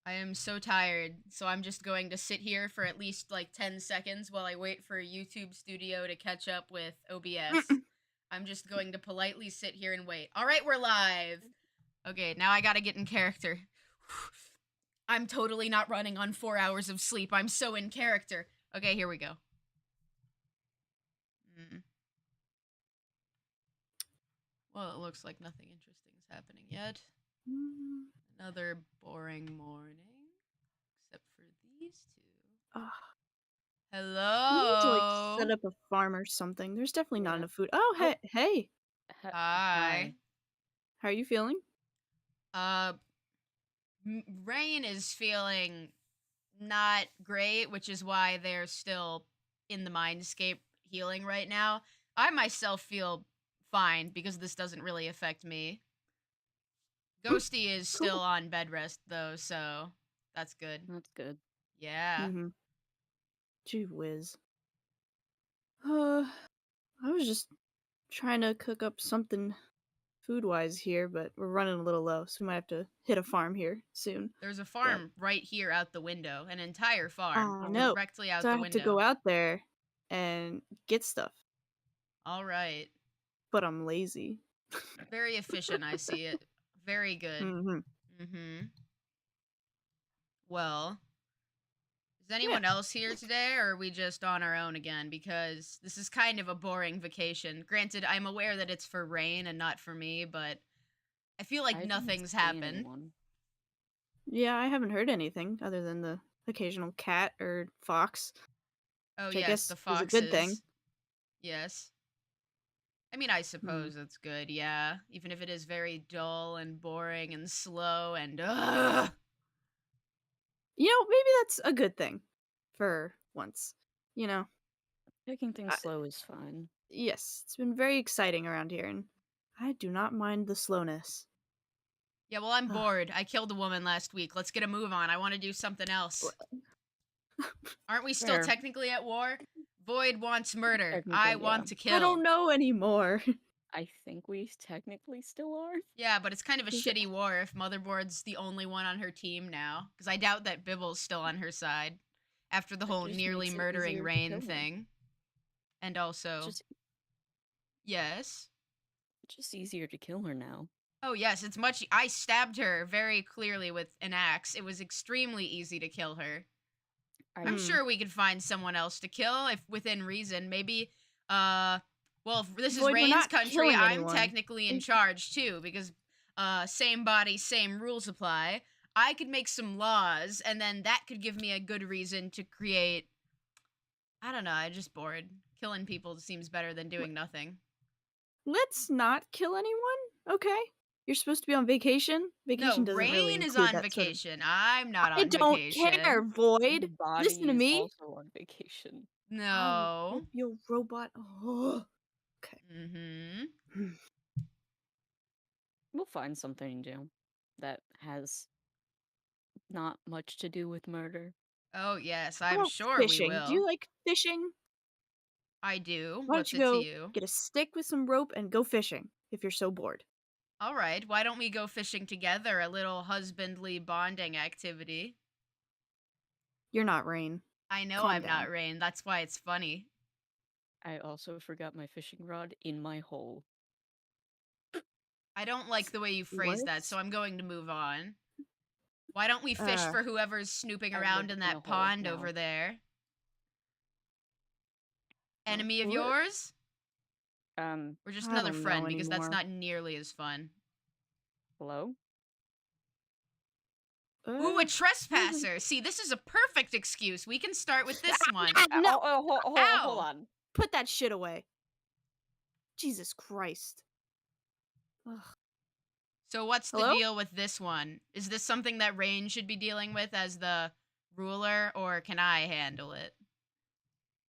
I am so tired, so I'm just going to sit here for at least like 10 seconds while I wait for YouTube Studio to catch up with OBS. I'm just going to politely sit here and wait. All right, we're live. Okay, now I gotta get in character. I'm totally not running on 4 hours of sleep. I'm so in character. Okay, here we go. Well, it looks like nothing interesting is happening yet. Another boring morning. Except for these two. Hello. We need to like set up a farm or something. There's definitely not enough food. Oh, hey. Hi. How are you feeling? Rain is feeling not great, which is why they're still in the mindscape healing right now. I myself feel fine because this doesn't really affect me. Ghostie is still on bed rest though, so that's good. That's good. Yeah. Gee whiz. I was just trying to cook up something food-wise here, but we're running a little low, so we might have to hit a farm here soon. There's a farm right here out the window, an entire farm No. directly out So the I have window. to go out there and get stuff. All right. But I'm lazy. Very efficient, I see it. Very good. Well, is anyone else here today, or are we just on our own again? Because this is kind of a boring vacation. Granted, I'm aware that it's for Rain and not for me, but I feel like nothing's happened. Yeah, I haven't heard anything other than the occasional cat or fox. Oh, which yes, I guess the foxes. is a good thing. Yes. I mean, I suppose it's good, yeah. Even if it is very dull and boring and slow and You know, maybe that's a good thing for once. You know, taking things slow is fine. Yes, it's been very exciting around here, and I do not mind the slowness. Yeah, well, I'm bored. I killed a woman last week. Let's get a move on. I want to do something else. Aren't we still technically at war? Void wants murder. I want to kill. I don't know anymore. I think we technically still are. Yeah, but it's kind of a shitty war if Motherboard's the only one on her team now. Because I doubt that Bibble's still on her side. After the whole nearly murdering Rain thing. And also... Yes? It's just easier to kill her now. Oh, yes, it's much... I stabbed her very clearly with an axe. It was extremely easy to kill her. I'm sure we could find someone else to kill, if within reason. Maybe, well, if this is Rain's country, I'm technically in charge, too, because, same body, same rules apply. I could make some laws, and then that could give me a good reason to create... I don't know, I'm just bored. Killing people seems better than doing nothing. Let's not kill anyone, okay? You're supposed to be on vacation. Vacation doesn't really include that. Rain is on vacation. I'm not on vacation. I don't care, Void. Listen to me. Also on vacation. No. You robot. Oh. Okay. We'll find something to do that has not much to do with murder. Oh, yes, I'm sure we will. Do you like fishing? I do. Why What's don't you it go to you? get a stick with some rope and go fishing if you're so bored. All right, why don't we go fishing together? A little husbandly bonding activity. You're not Rain. I know I'm not Rain. That's why it's funny. I also forgot my fishing rod in my hole. I don't like the way you phrase that, so I'm going to move on. Why don't we fish for whoever's snooping around in that pond over there? Enemy of yours? Or just another friend, because that's not nearly as fun. Hello? Ooh, a trespasser! See, this is a perfect excuse. We can start with this one. No! Hold on. Put that shit away. Jesus Christ. Ugh. So what's the deal with this one? Is this something that Rain should be dealing with as the ruler, or can I handle it?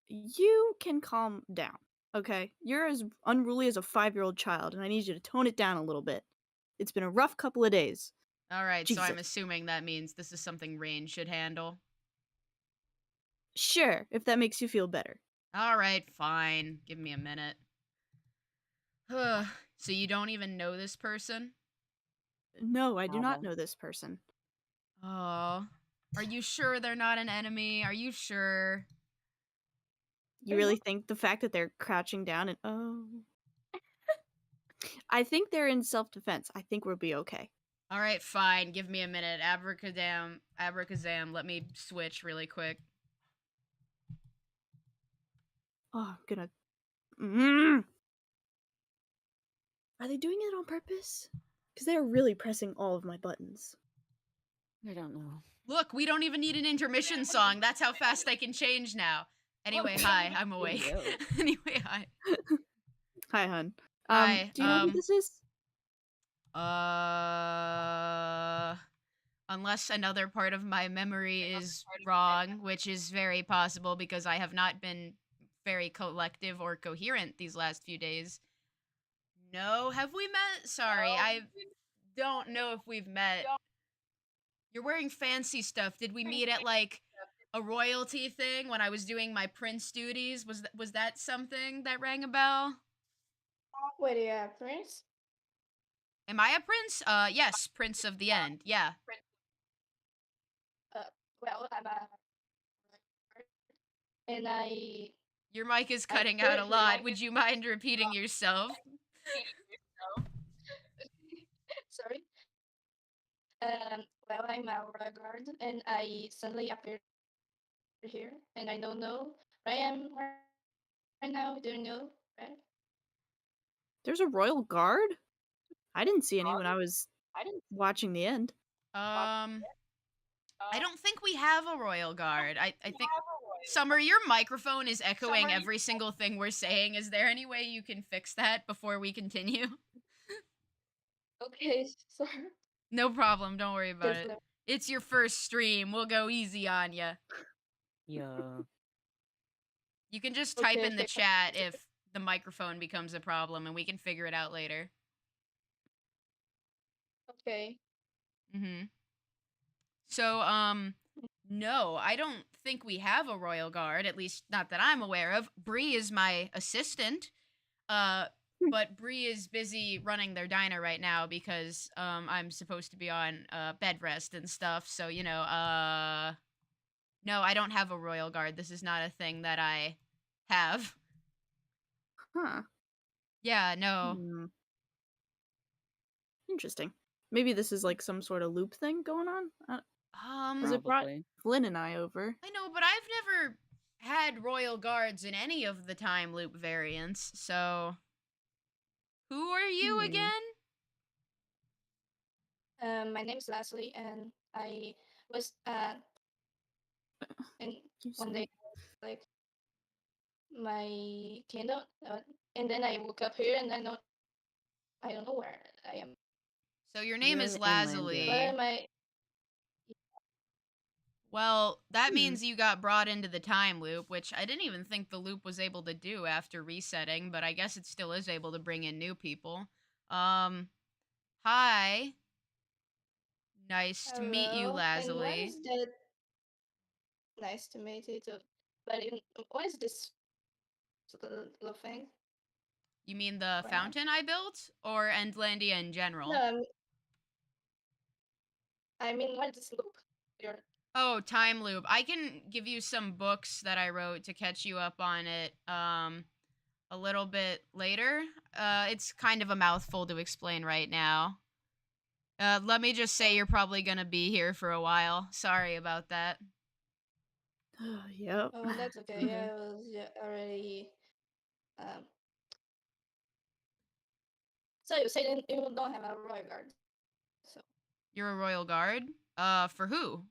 You can calm down, okay? You're as unruly as a 5-year-old child, and I need you to tone it down a little bit. It's been a rough couple of days. Alright, so I'm assuming that means this is something Rain should handle. Sure, if that makes you feel better. Alright, fine. Give me a minute. So you don't even know this person? No, I do not know this person. Oh. Are you sure they're not an enemy? Are you sure? You really think the fact that they're crouching down and I think they're in self-defense. I think we'll be okay. All right, fine. Give me a minute. Abracadam, abracazam. Let me switch really quick. Oh, I'm gonna. Mm. Are they doing it on purpose? Because they're really pressing all of my buttons. I don't know. Look, we don't even need an intermission song. That's how fast I can change now. Anyway, hi. I'm awake. Yo. Anyway, hi. Hi, hun. Hi. Do you know who this is? Unless another part of my memory is wrong, which is very possible because I have not been very collective or coherent these last few days. No, have we met? Sorry, I don't know if we've met. You're wearing fancy stuff. Did we meet at like a royalty thing when I was doing my prince duties? Was that something that rang a bell? Wait, yeah, Prince? Am I a prince? Yes, Prince of the End. Yeah. Well, I'm a. And I. Your mic is cutting out a lot. Would you mind repeating yourself? Sorry. Well, I'm a royal guard, and I suddenly appeared here, and I don't know where I am right now. Do you know? Right? There's a royal guard? I didn't see any when I was watching the end. I don't think we have a royal guard. I think Summer, your microphone is echoing every single thing we're saying. Is there any way you can fix that before we continue? Okay, sorry. No problem. Don't worry about Just it. let- It's your first stream. We'll go easy on you. Yeah. You can just type Okay, in the okay. chat if the microphone becomes a problem, and we can figure it out later. Okay. Mm-hmm. So, no, I don't think we have a royal guard, at least not that I'm aware of. Bre is my assistant. But Bre is busy running their diner right now because I'm supposed to be on bed rest and stuff. So, you know, no, I don't have a royal guard. This is not a thing that I have. Huh. Yeah, no. Interesting. Maybe this is like some sort of loop thing going on? Because it brought Probably. Flynn and I over. I know, but I've never had royal guards in any of the time loop variants. So, who are you again? My name is Lazuli, and I was and one day like my candle, and then I woke up here, and I don't know where I am. So your name You're is in Lazuli. Where am I? Well, that means you got brought into the time loop, which I didn't even think the loop was able to do after resetting, but I guess it still is able to bring in new people. Hi. Nice to meet you, Hello? And what Lazuli. is that? Nice to meet you too. But what is this little thing? You mean the Wow. fountain I built? Or Endlandia in general? No, I mean, what is this loop? Oh, time loop. I can give you some books that I wrote to catch you up on it a little bit later. It's kind of a mouthful to explain right now. Let me just say you're probably going to be here for a while. Sorry about that. Yep. Oh, that's okay. I was already. So you say that you don't have a royal guard. So You're a royal guard? For who?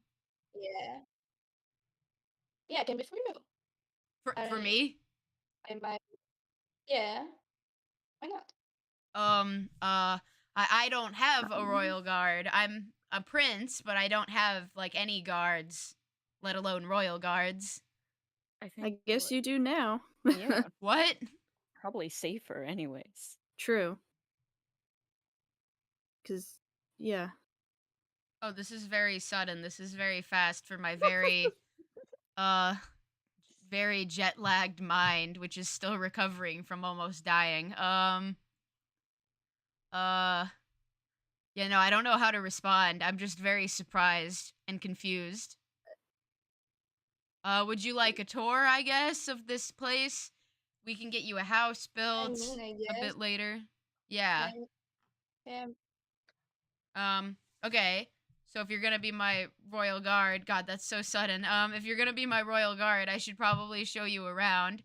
yeah, yeah, it can be for you. For me? I might. Yeah, why not? I don't have a royal guard. I'm a prince, but I don't have like any guards, let alone royal guards. I guess you do now. Yeah. What? Probably safer, anyways. True. Because, yeah. Oh, this is very sudden. This is very fast for my very, very jet lagged mind, which is still recovering from almost dying. Yeah, no, I don't know how to respond. I'm just very surprised and confused. Would you like a tour, I guess, of this place? We can get you a house I built mean, I a guess. bit later. Yeah. Yeah. Okay. So if you're gonna be my royal guard, God, that's so sudden. If you're gonna be my royal guard, I should probably show you around.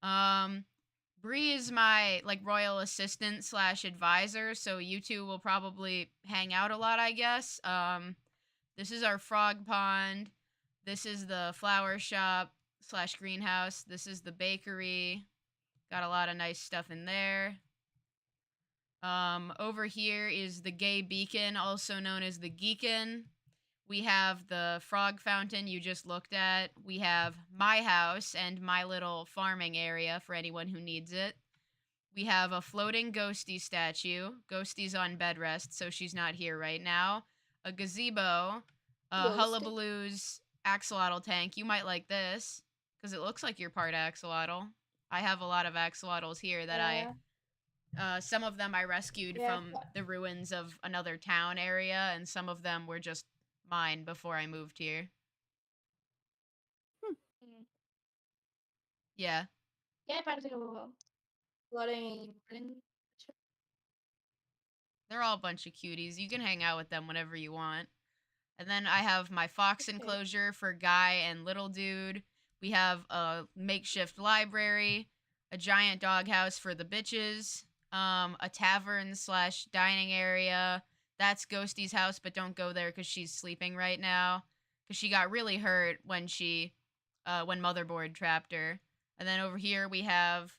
Bre is my like royal assistant / advisor, so you two will probably hang out a lot, I guess. This is our frog pond. This is the flower shop / greenhouse. This is the bakery. Got a lot of nice stuff in there. Over here is the gay beacon, also known as the Geekin. We have the frog fountain you just looked at. We have my house and my little farming area for anyone who needs it. We have a floating Ghostie statue. Ghostie's on bed rest, so she's not here right now. A gazebo. Ghostie. Hullabaloo's axolotl tank. You might like this, because it looks like you're part axolotl. I have a lot of axolotls here that some of them I rescued from the ruins of another town area, and some of them were just mine before I moved here. Yeah. Yeah, practical. Floating. They're all a bunch of cuties. You can hang out with them whenever you want. And then I have my fox enclosure for Guy and Little Dude. We have a makeshift library, a giant doghouse for the bitches, a tavern / dining area. That's Ghostie's house, but don't go there because she's sleeping right now. Because she got really hurt when when Motherboard trapped her. And then over here we have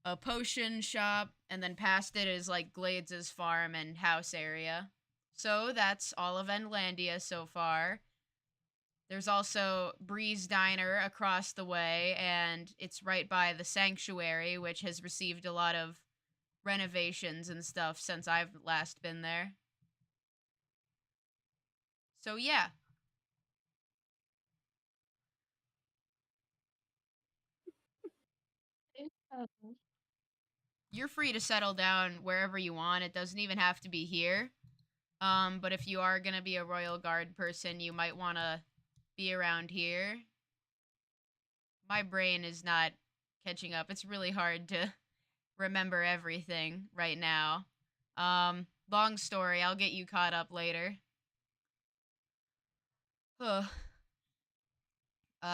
a potion shop, and then past it is like Glades' farm and house area. So that's all of Endlandia so far. There's also Bree's Diner across the way, and it's right by the Sanctuary, which has received a lot of renovations and stuff since I've last been there. So yeah. You're free to settle down wherever you want. It doesn't even have to be here. But if you are gonna be a royal guard person, you might want to be around here. My brain is not catching up. It's really hard to remember everything right now. Long story. I'll get you caught up later.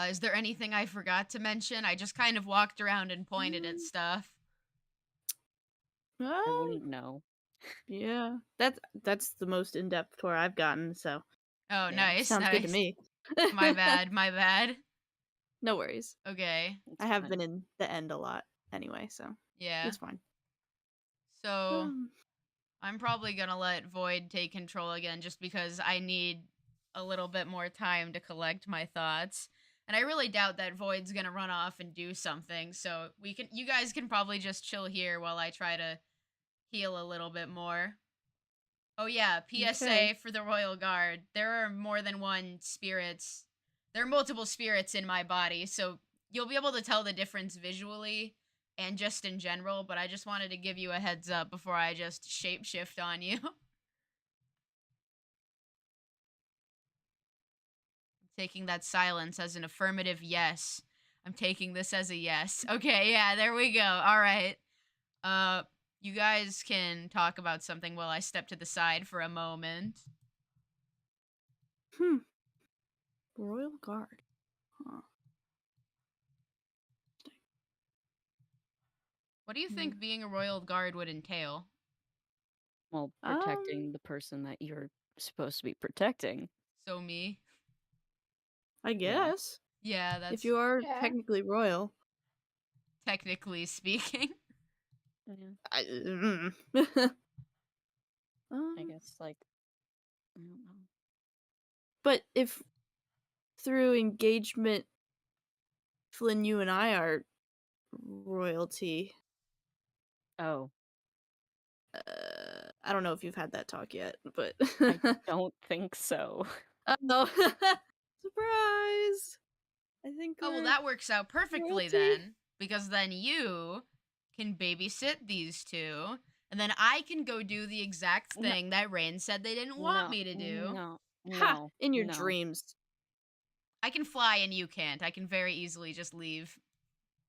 Is there anything I forgot to mention? I just kind of walked around and pointed at stuff. I wouldn't know. Yeah, that's the most in-depth tour I've gotten. So Oh, yeah, nice. sounds good to Nice. me. My bad. My bad. No worries. Okay. It's I have fine. been in the end a lot anyway, so Yeah. it's fine. So I'm probably gonna let Void take control again, just because I need a little bit more time to collect my thoughts. And I really doubt that Void's gonna run off and do something. So you guys can probably just chill here while I try to heal a little bit more. Oh yeah, PSA Okay. for the Royal Guard. There are more than one spirits. There are multiple spirits in my body, so you'll be able to tell the difference visually and just in general, but I just wanted to give you a heads up before I just shapeshift on you. Taking that silence as an affirmative yes. I'm taking this as a yes. Okay, yeah, there we go. All right. You guys can talk about something while I step to the side for a moment. Royal Guard. Huh. What do you think being a royal guard would entail? Well, protecting the person that you're supposed to be protecting. So me? I guess. Yeah, that's If you are Yeah. technically royal. technically speaking. Yeah. I guess, like, I don't know. But if through engagement, Flynn, you and I are royalty. Oh, I don't know if you've had that talk yet, but I don't think so. no. Surprise! I think. Oh, well, we're that works out perfectly royalty. then. Because then you can babysit these two. and then I can go do the exact No, thing that Rain said they didn't want me to do. no, Ha! no, In your no. dreams. I can fly and you can't. I can very easily just leave.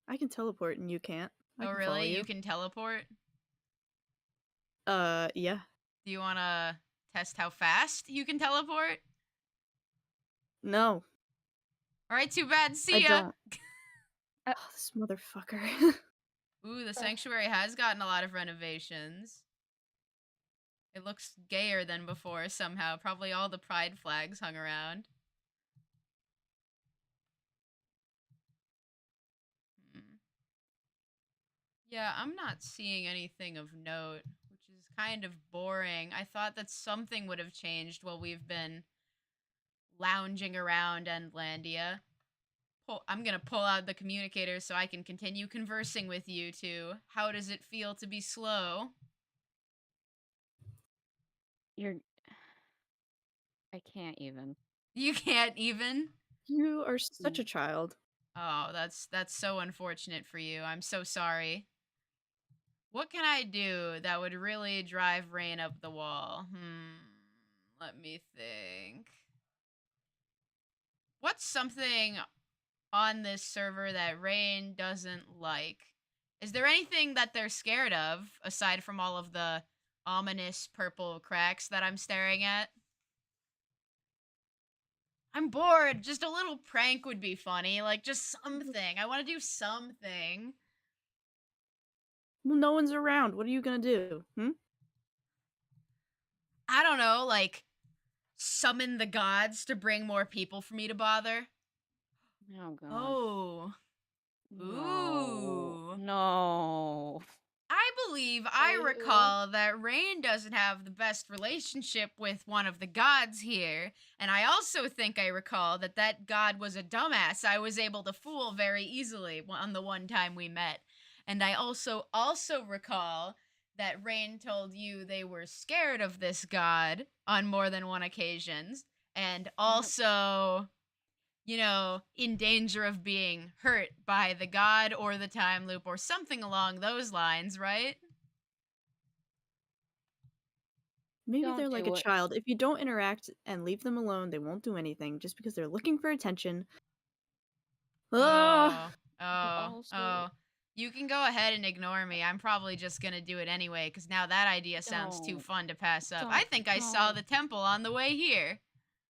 I can teleport and you can't. I Oh, can follow really? you. You can teleport? Yeah. Do you want to test how fast you can teleport? No, All right, too bad. See I ya. don't. Uh, Oh, this motherfucker. Ooh, the Uh. sanctuary has gotten a lot of renovations. It looks gayer than before somehow. Probably all the pride flags hung around. Hmm. Yeah, I'm not seeing anything of note, which is kind of boring. I thought that something would have changed while we've been lounging around Endlandia. I'm gonna pull out the communicator so I can continue conversing with you two. How does it feel to be slow? I can't even. You can't even? You are such Mm. a child. Oh, that's so unfortunate for you. I'm so sorry. What can I do that would really drive Rain up the wall? Let me think. What's something on this server that Rain doesn't like? Is there anything that they're scared of aside from all of the ominous purple cracks that I'm staring at? I'm bored. Just a little prank would be funny. Like, just something. I want to do something. Well, no one's around. What are you gonna do? I don't know, like, summon the gods to bring more people for me to bother. Oh god. Oh. Ooh. No. I believe I Ooh. recall that Rain doesn't have the best relationship with one of the gods here, and I also think I recall that that god was a dumbass I was able to fool very easily on the one time we met. And I also recall that Rain told you they were scared of this god on more than one occasions, and also, you know, in danger of being hurt by the god or the time loop or something along those lines, right? Maybe Don't they're like a do it. child. If you don't interact and leave them alone, they won't do anything just because they're looking for attention. Ah! Oh. You can go ahead and ignore me. I'm probably just gonna do it anyway, because now that idea sounds too Don't. fun to pass up. I Don't. think I saw No. the temple on the way here.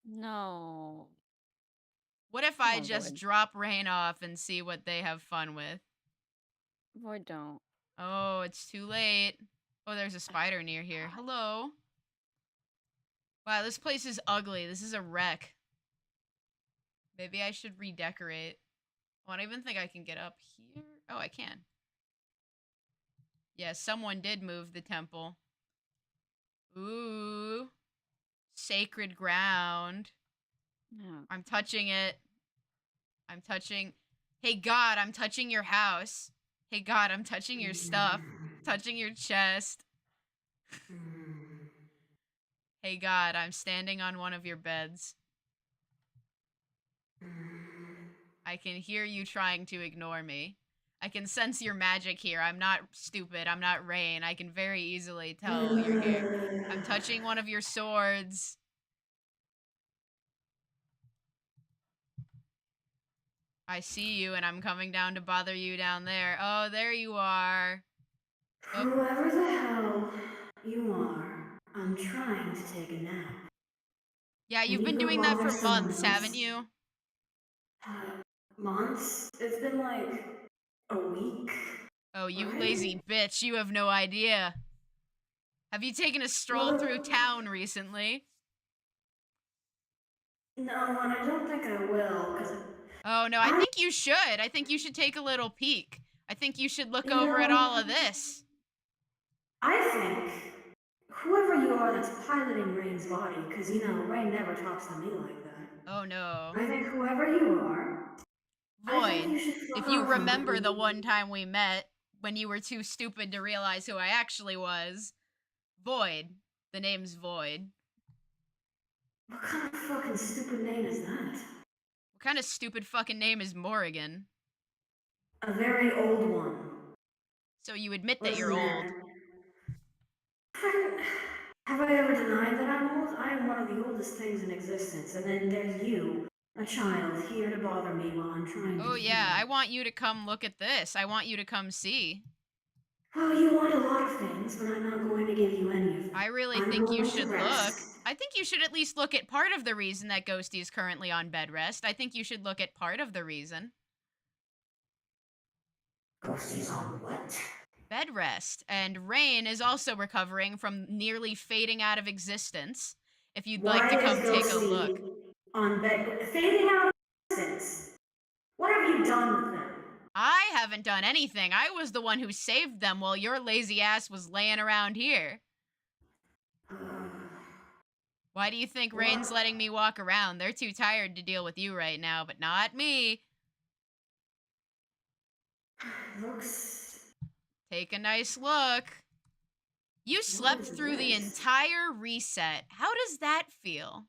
No. What if Come I on, just Void. drop Rain off and see what they have fun with? Void, don't. Oh, it's too late. Oh, there's a spider near here. Hello. Wow, this place is ugly. This is a wreck. Maybe I should redecorate. Oh, I don't even think I can get up here. Oh, I can. Yeah, someone did move the temple. Ooh. Sacred ground. No. I'm touching it. I'm touching... Hey, God, I'm touching your house. Hey, God, I'm touching your stuff. Touching your chest. Hey, God, I'm standing on one of your beds. I can hear you trying to ignore me. I can sense your magic here. I'm not stupid. I'm not Rain. I can very easily tell you're here. I'm touching one of your swords. I see you, and I'm coming down to bother you down there. Oh, there you are. Oh. Whoever the hell you are, I'm trying to take a nap. Yeah, Can you've you been go doing that bother for someone months, else? haven't you? Months? It's been like a week. Oh, you right? lazy bitch. You have no idea. Have you taken a stroll Well, through town recently? No, and I don't think I will, because Oh, no, I think you should. I think you should take a little peek. I think you should look over at all of this. I think whoever you are that's piloting Rain's body, because Rain never talks to me like that. Oh, no. I think whoever you are, I think Void, you should if fuck you off and let remember me- the one time we met when you were too stupid to realize who I actually was, Void. The name's Void. What kind of fucking stupid name is that? What kind of stupid fucking name is Morrigan? A very old one. So you admit that Listen, you're old. man, Have I ever denied that I'm old? I am one of the oldest things in existence, and then there's you, a child, here to bother me while I'm trying to Oh, yeah, I heal. want you to come look at this. I want you to come see. Oh, you want a lot of things, but I'm not going to give you any of them. I really I'm think you going to should look. rest. I think you should at least look at part of the reason that Ghostie is currently on bed rest. I think you should look at part of the reason. Ghostie's on what? Bed rest. And Rain is also recovering from nearly fading out of existence. If you'd like to Why come is take a look. Ghostie on bed fading out of existence? What have you done with them? I haven't done anything. I was the one who saved them while your lazy ass was laying around here. Why do you think Rain's letting me walk around? They're too tired to deal with you right now, but not me. Looks. Take a nice look. You slept through the entire reset. How does that feel?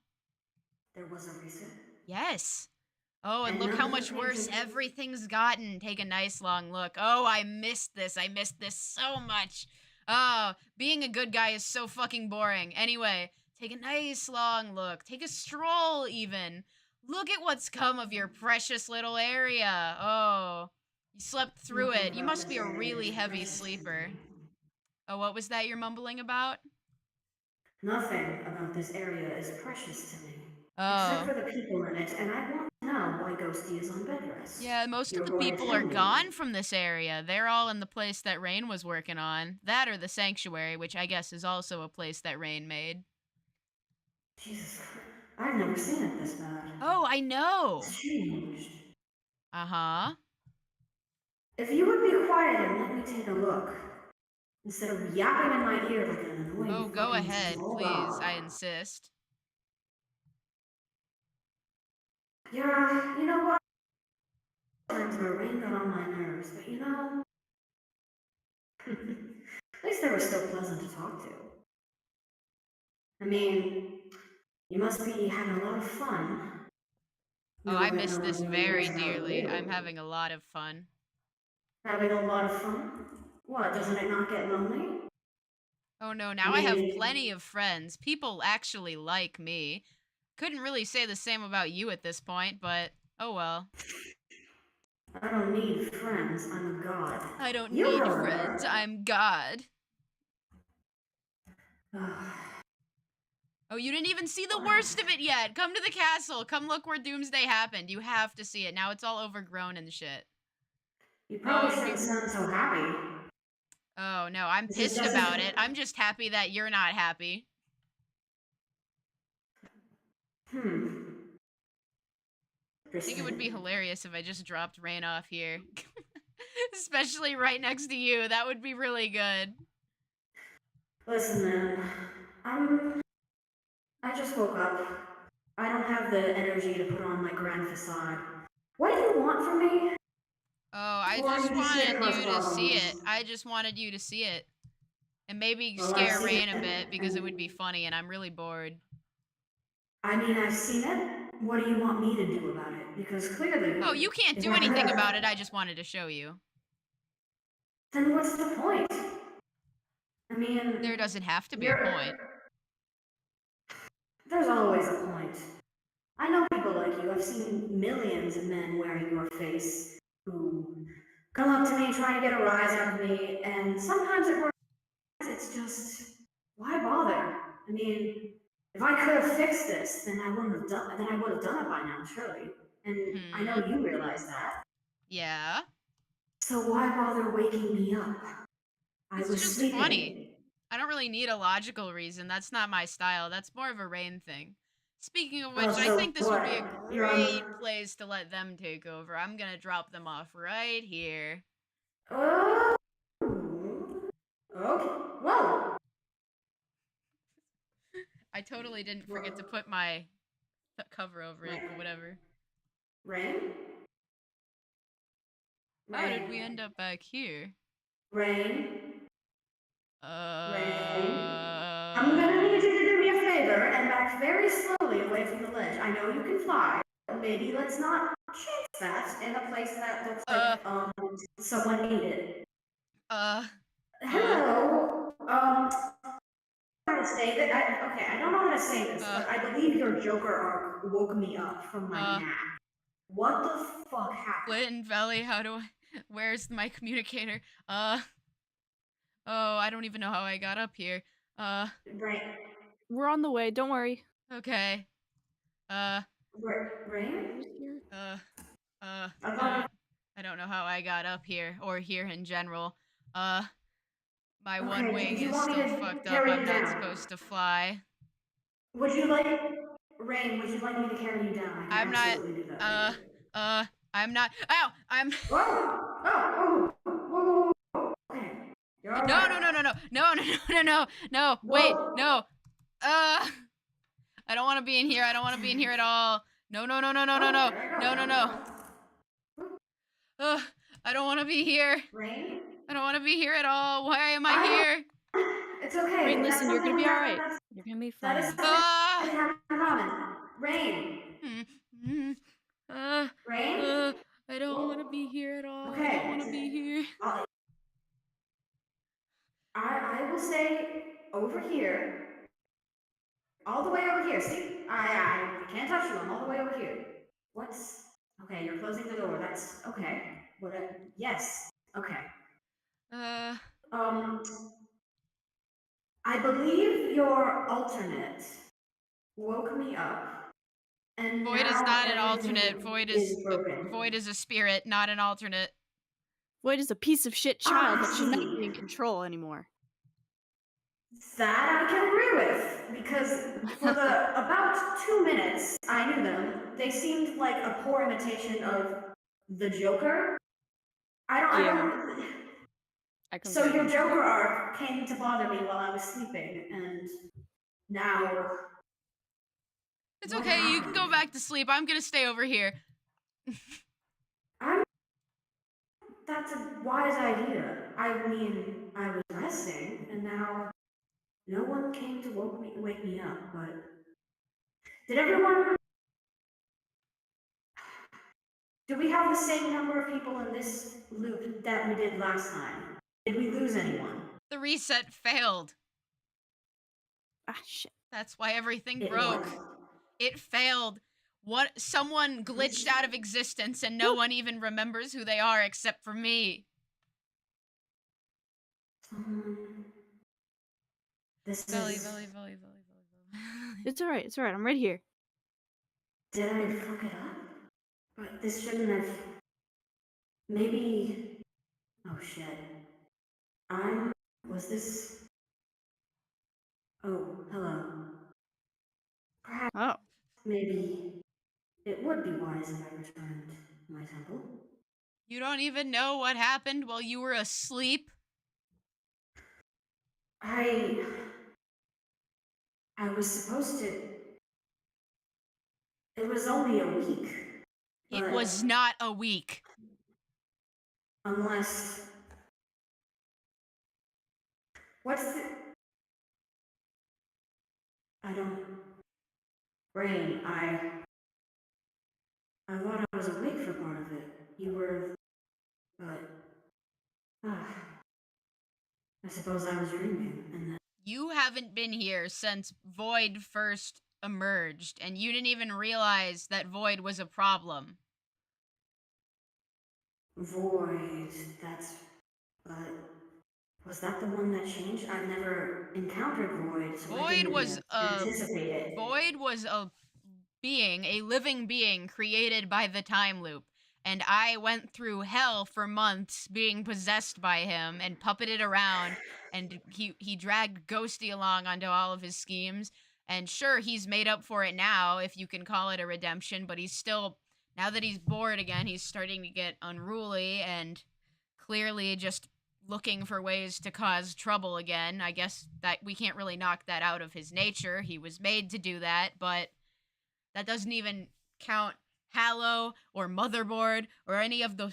There was a reason. Yes. Oh, and And look how now much that worse Raven- everything's gotten. Take a nice long look. Oh, I missed this. I missed this so much. Oh, being a good guy is so fucking boring. Anyway, take a nice long look. Take a stroll even. Look at what's come of your precious little area. Oh, you slept through Nothing it. You about must this be a area really is heavy precious to sleeper. me. Oh, what was that you're mumbling about? Nothing about this area is precious to me. Oh. Except for the people in it, and I want to know why Ghostie is on bed rest. Yeah, most You're of the going to people tell are me. gone from this area. They're all in the place that Rain was working on. That or the sanctuary, which I guess is also a place that Rain made. Jesus Christ. I've never seen it this bad. Oh, I know. It's changed. Uh-huh. If you would be quiet and let me take a look, instead of yapping in my ear like an annoying Oh, go fucking ahead, small please. dog. I insist. Yeah, you know what? Times where Rain got on my nerves, but you know, at least they were still pleasant to talk to. I mean, you must be having a lot of fun. Oh, Now I that miss no one this really very knows how dearly. you. I'm having a lot of fun. Having a lot of fun? What, doesn't it not get lonely? Oh no, I now I have mean, plenty of friends. People actually like me. Couldn't really say the same about you at this point, but oh well. I don't need friends, I'm a god. I don't You, need however. friends. I'm God. Oh, you didn't even see the worst of it yet. Come to the castle. Come look where Doomsday happened. You have to see it. Now it's all overgrown and shit. You probably Oh, shouldn't sound so happy. Oh, no, I'm This is pissed just about it. I'm just happy that you're not happy. I think it would be hilarious if I just dropped Rain off here. Especially right next to you. That would be really good. Listen, man. I just woke up. I don't have the energy to put on my grand facade. What do you want from me? Oh, I Or just you just here to wanted cause you to see it. problems? I just wanted you to see it. And maybe Well, I've scare seen Rain it, a bit because it and- would be funny and I'm really bored. I mean, I've seen it. What do you want me to do about it? Because clearly... Oh, you can't if do I anything could- about it. I just wanted to show you. Then what's the point? I mean... There doesn't have to be a you're- point. There's always a point. I know people like you. I've seen millions of men wearing your face who come up to me trying to get a rise out of me, and sometimes it works. It's just, why bother? I mean, if I could have fixed this, then I would have done it by now, surely. And I know you realize that. Yeah. So why bother waking me up? I It's was just sleeping. funny. I don't really need a logical reason. That's not my style. That's more of a Rain thing. Speaking of which, Oh, I so think this would be a what? You're on- great place to let them take over. I'm gonna drop them off right here. Oh. Okay. Whoa. I totally didn't forget to put my cover over it, but whatever. Rain? How did we end up back here? Rain? Uh... I'm gonna need you to do me a favor and back very slowly away from the ledge. I know you can fly, but maybe let's not chase that in a place that looks like someone needed. Hello. how to say that. I don't know how to say this, but I believe your Joker arc woke me up from my nap. What the fuck happened? Flynn, Veli, how do I... Where's my communicator? Oh, I don't even know how I got up here. Right. We're on the way. Don't worry. Okay. Rain? I don't know how I got up here, or here in general. My one wing do you is want me still to fucked up. carry I'm you not down? supposed to fly. Would you like Rain? Would you like me to carry you down? I I'm can not, absolutely do that. I'm not, ow! I'm... Whoa. Okay. You're all No, right. no, wait, Whoa. no. I don't want to be in here. I don't want to be in here at all. No. There I go. I don't want to be here. Rain? I don't want to be here at all. Why am I here? It's okay. Rain, That's listen, you're gonna something be we have- alright. that's- You're gonna be That fine. is something we have in common. Rain? I don't want to be here at all. I Okay. don't want to be here. I will say over here. All the way over here. See? I can't touch you. I'm all the way over here. What's... Okay, you're closing the door. That's... Okay. Yes. Okay. I believe your alternate woke me up, and Void is now not an everything alternate. broken. Void is a spirit, not an alternate. Void is a piece of shit child that should not see. be in control anymore. That I can agree with, because for the about 2 minutes I knew them, they seemed like a poor imitation of the Joker. I don't. So your Joker arc came to bother me while I was sleeping, and now... It's What okay. You can happened? go back to sleep. I'm gonna stay over here. That's a wise idea. I mean, I was resting, and now no one came to wake me up, but... Did everyone... Do we have the same number of people in this loop that we did last time? Did we lose anyone? The reset failed. Ah, shit. That's why everything It broke. was. It failed. Someone glitched out of existence and no one even remembers who they are except for me. Veli. It's alright. I'm right here. Did I fuck it up? But this shouldn't have... Maybe... Oh shit. Was this... Oh, hello. Perhaps Oh. maybe it would be wise if I returned to my temple. You don't even know what happened while you were asleep? I was supposed to... It was only a week. It but was not a week. Unless... What's the... I don't... Rain, I thought I was awake for part of it. You were... But... I suppose I was dreaming, and then... You haven't been here since Void first emerged, and you didn't even realize that Void was a problem. Void, that's... But... Was that the one that changed? I've never encountered Void, so I didn't anticipate it. Void was a living being created by the time loop. And I went through hell for months being possessed by him and puppeted around. And he dragged Ghostie along onto all of his schemes. And sure, he's made up for it now, if you can call it a redemption. But he's still, now that he's bored again, he's starting to get unruly and clearly just looking for ways to cause trouble again. I guess that we can't really knock that out of his nature. He was made to do that, but that doesn't even count Hallow or Motherboard or any of the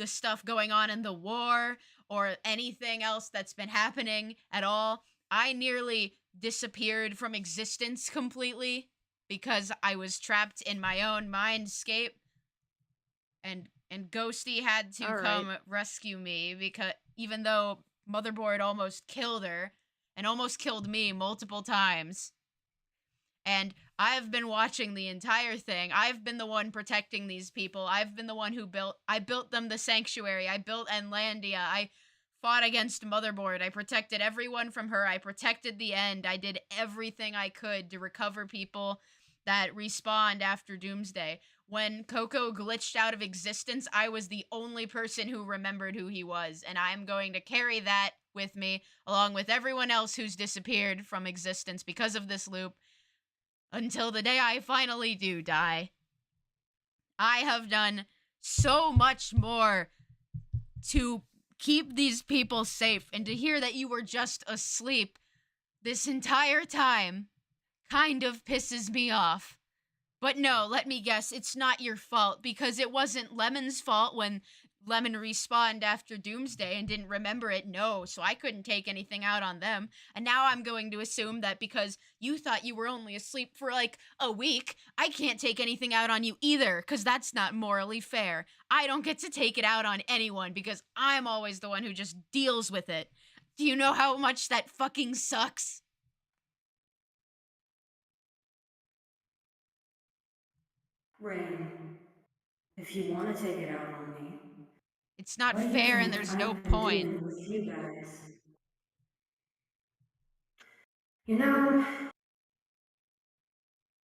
stuff going on in the war or anything else that's been happening at all. I nearly disappeared from existence completely because I was trapped in my own mindscape, and Ghostie had to come rescue me, because even though Motherboard almost killed her, and almost killed me multiple times. And I've been watching the entire thing. I've been the one protecting these people. I've been the one who I built them the sanctuary. I built Enlandia. I fought against Motherboard. I protected everyone from her. I protected the end. I did everything I could to recover people that respawned after Doomsday. When Coco glitched out of existence, I was the only person who remembered who he was, and I'm going to carry that with me, along with everyone else who's disappeared from existence because of this loop, until the day I finally do die. I have done so much more to keep these people safe, and to hear that you were just asleep this entire time kind of pisses me off. But no, let me guess, it's not your fault, because it wasn't Lemon's fault when Lemon respawned after Doomsday and didn't remember it. No, so I couldn't take anything out on them. And now I'm going to assume that because you thought you were only asleep for like a week, I can't take anything out on you either, because that's not morally fair. I don't get to take it out on anyone because I'm always the one who just deals with it. Do you know how much that fucking sucks? Rain, if you want to take it out on me, It's not what do you fair and think there's I've no been point. doing with you guys? You know,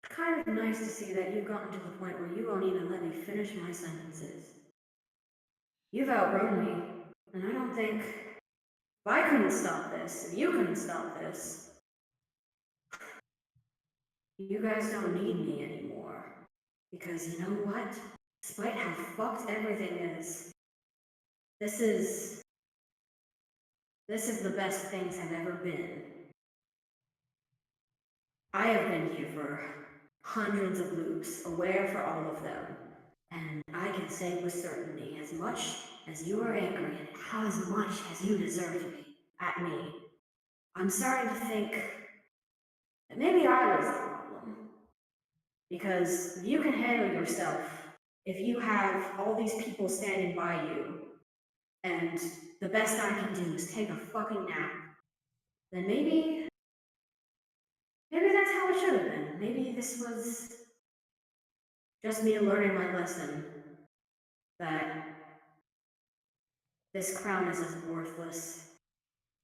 it's kind of nice to see that you've gotten to the point where you won't even let me finish my sentences. You've outgrown me, and I don't think if I couldn't stop this, if you couldn't stop this, you guys don't need me anymore. Because you know what? Despite how fucked everything is, this is the best things have ever been. I have been here for hundreds of loops, aware for all of them, and I can say with certainty, as much as you are angry and as much as you deserve to be at me, I'm starting to think that maybe I was the problem. Because you can handle yourself if you have all these people standing by you, and the best I can do is take a fucking nap, then maybe that's how it should have been. Maybe this was just me learning my lesson that this crown is as worthless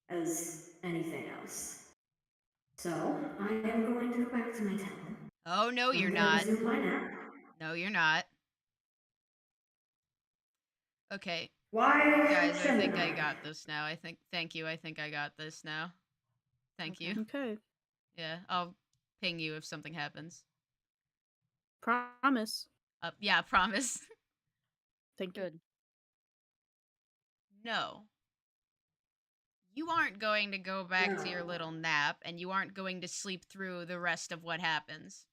as anything else. So I am going to go back to my town. Oh, no, you're I'm gonna not. resume my nap. No, you're not. Okay. Why, Guys, I think shouldn't I got this now. Thank you. I think I got this now. Thank Okay. you. Okay. Yeah, I'll ping you if something happens. Promise. Yeah, promise. Thank you. Good. No. You aren't going to go back to your No. little nap, and you aren't going to sleep through the rest of what happens.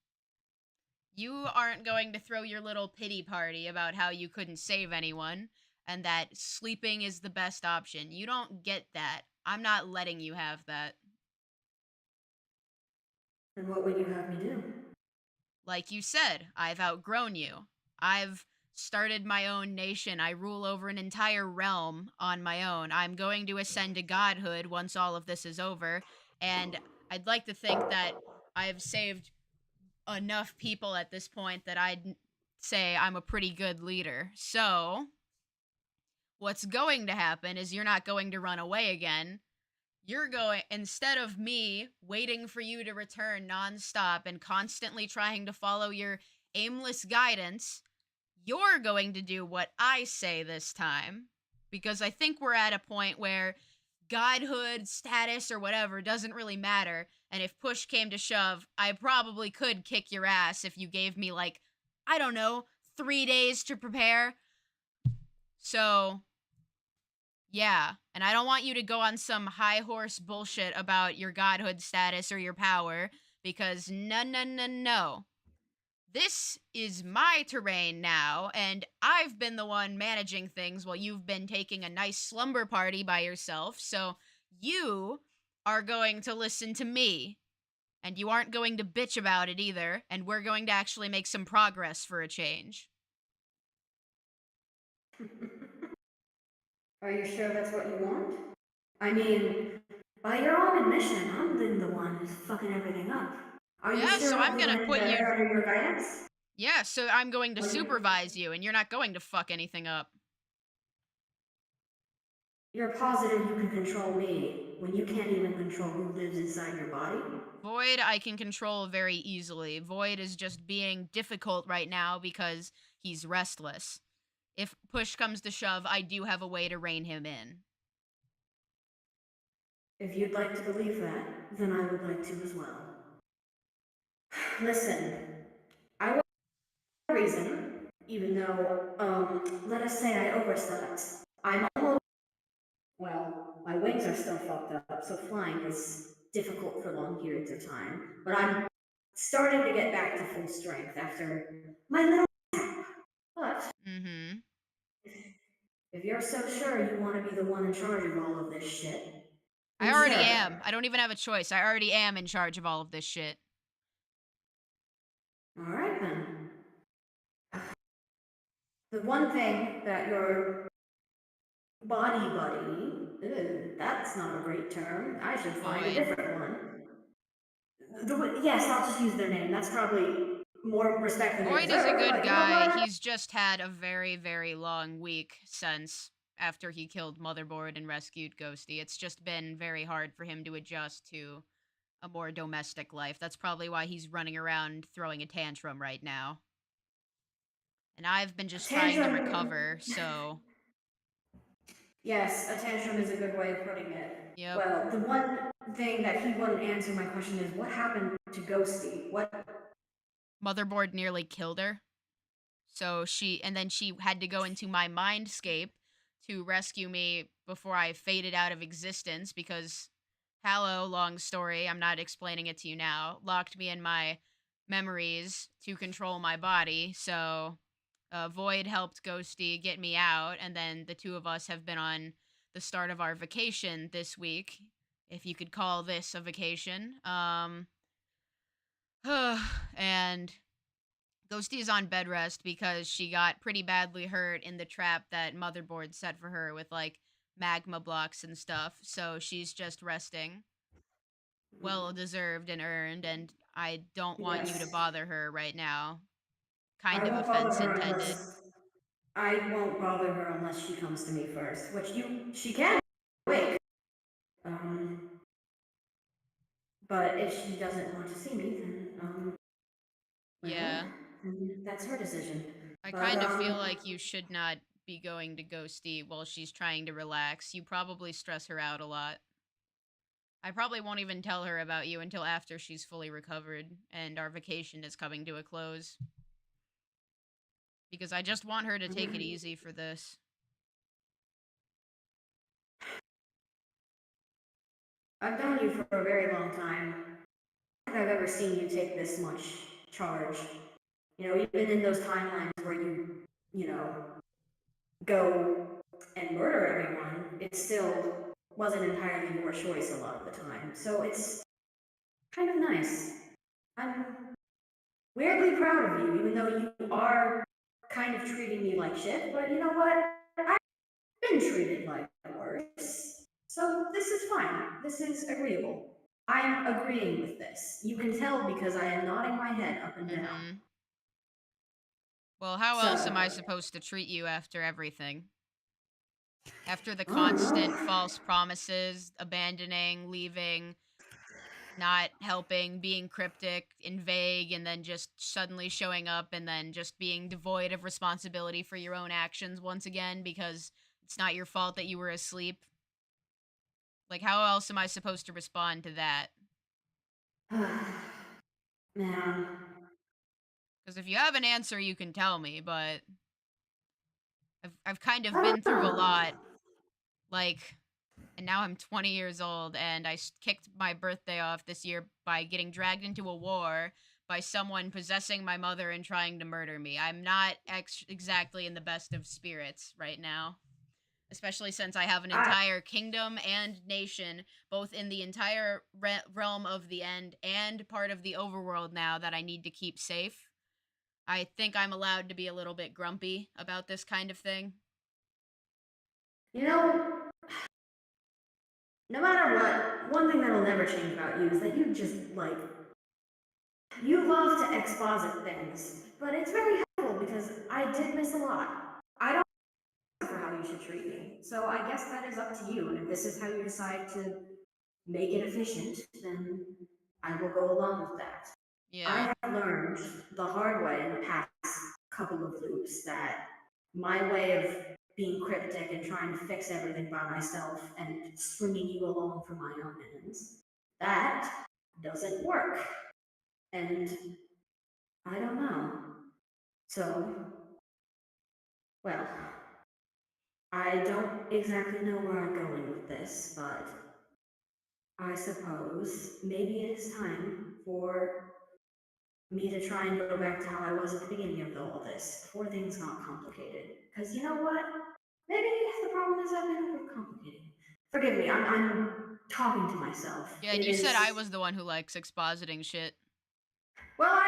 You aren't going to throw your little pity party about how you couldn't save anyone, and that sleeping is the best option. You don't get that. I'm not letting you have that. Then what would you have me do? Like you said, I've outgrown you. I've started my own nation. I rule over an entire realm on my own. I'm going to ascend to godhood once all of this is over, and I'd like to think that I've saved enough people at this point that I'd say I'm a pretty good leader. So, what's going to happen is you're not going to run away again. You're going, instead of me waiting for you to return nonstop and constantly trying to follow your aimless guidance, you're going to do what I say this time. Because I think we're at a point where godhood, status, or whatever doesn't really matter. And if push came to shove, I probably could kick your ass if you gave me, like, I don't know, 3 days to prepare. So, yeah. And I don't want you to go on some high horse bullshit about your godhood status or your power, because no. This is my terrain now, and I've been the one managing things while you've been taking a nice slumber party by yourself, so you are going to listen to me. And you aren't going to bitch about it either, and we're going to actually make some progress for a change. Are you sure that's what you want? I mean, By your own admission, I'm the one who's fucking everything up. Are you Yeah, so sure I'm we're gonna going put you. under your guidance? Yeah, so I'm going to What do you... supervise you, and you're not going to fuck anything up. You're positive you can control me when you can't even control who lives inside your body? Void, I can control very easily. Void is just being difficult right now because he's restless. If push comes to shove, I do have a way to rein him in. If you'd like to believe that, then I would like to as well. Listen, I will have a reason, even though, let us say I overslept. I'm almost... Well, my wings are still fucked up, so flying is difficult for long periods of time. But I'm starting to get back to full strength after my little nap. But Mm-hmm. if you're so sure you want to be the one in charge of all of this shit, I then already sure. am. I don't even have a choice. I already am in charge of all of this shit. All right then. The one thing that your body buddy, that's not a great term. I should find a Void. different one. Yes, I'll just use their name. That's probably more respect than they Void is a deserve, good but you know guy. what? He's just had a very, very long week since after he killed Motherboard and rescued Ghostie. It's just been very hard for him to adjust to a more domestic life. That's probably why he's running around throwing a tantrum right now. And I've been just trying to recover, so... Yes, a tantrum is a good way of putting it. Yep. Well, the one thing that he wouldn't answer my question is, what happened to Ghostie? What? Motherboard nearly killed her. So she had to go into my mindscape to rescue me before I faded out of existence because Hallow, long story, I'm not explaining it to you now, locked me in my memories to control my body. So Void helped Ghostie get me out, and then the two of us have been on the start of our vacation this week, if you could call this a vacation. And Ghostie is on bed rest because she got pretty badly hurt in the trap that Motherboard set for her with like magma blocks and stuff. So she's just resting. Well deserved and earned, and I don't want you to Yes. bother her right now. I Kind of won't bother offense her intended. unless I won't bother her unless she comes to me first, which she can wake. But if she doesn't want to see me, then well, Yeah. then that's her decision. I But kind of feel like you should not be going to Ghostie while she's trying to relax. You probably stress her out a lot. I probably won't even tell her about you until after she's fully recovered and our vacation is coming to a close. Because I just want her to take it easy for this. I've known you for a very long time. I don't think I've ever seen you take this much charge. You know, even in those timelines where you know, go and murder everyone, it still wasn't entirely your choice a lot of the time. So it's kind of nice. I'm weirdly proud of you, even though you are kind of treating me like shit, but you know what? I've been treated like worse. So this is fine. This is agreeable. I'm agreeing with this. You can tell because I am nodding my head up and down. Well, how So- else am I supposed to treat you after everything? After the I don't know. constant false promises, abandoning, leaving, not helping, being cryptic and vague, and then just suddenly showing up and then just being devoid of responsibility for your own actions once again because it's not your fault that you were asleep. Like, how else am I supposed to respond to that? Man. Because if you have an answer, you can tell me, but I've kind of been through a lot. Like, and now I'm 20 years old, and I kicked my birthday off this year by getting dragged into a war by someone possessing my mother and trying to murder me. I'm not exactly in the best of spirits right now. Especially since I have an entire kingdom and nation, both in the entire realm of the end and part of the overworld now that I need to keep safe. I think I'm allowed to be a little bit grumpy about this kind of thing. You know, no matter what, one thing that'll never change about you is that you just, like, you love to exposit things, but it's very helpful because I did miss a lot. I don't know for how you should treat me, so I guess that is up to you, and if this is how you decide to make it efficient, then I will go along with that. Yeah. I have learned the hard way in the past couple of loops that my way of being cryptic and trying to fix everything by myself and stringing you along for my own ends, that doesn't work. And I don't know. So, well, I don't exactly know where I'm going with this, but I suppose maybe it is time for me to try and go back to how I was at the beginning of all this, before things got complicated. Because you know what? Maybe the problem is I've been overcomplicated. Forgive me, I'm talking to myself. Yeah, and you said I was the one who likes expositing shit. Well,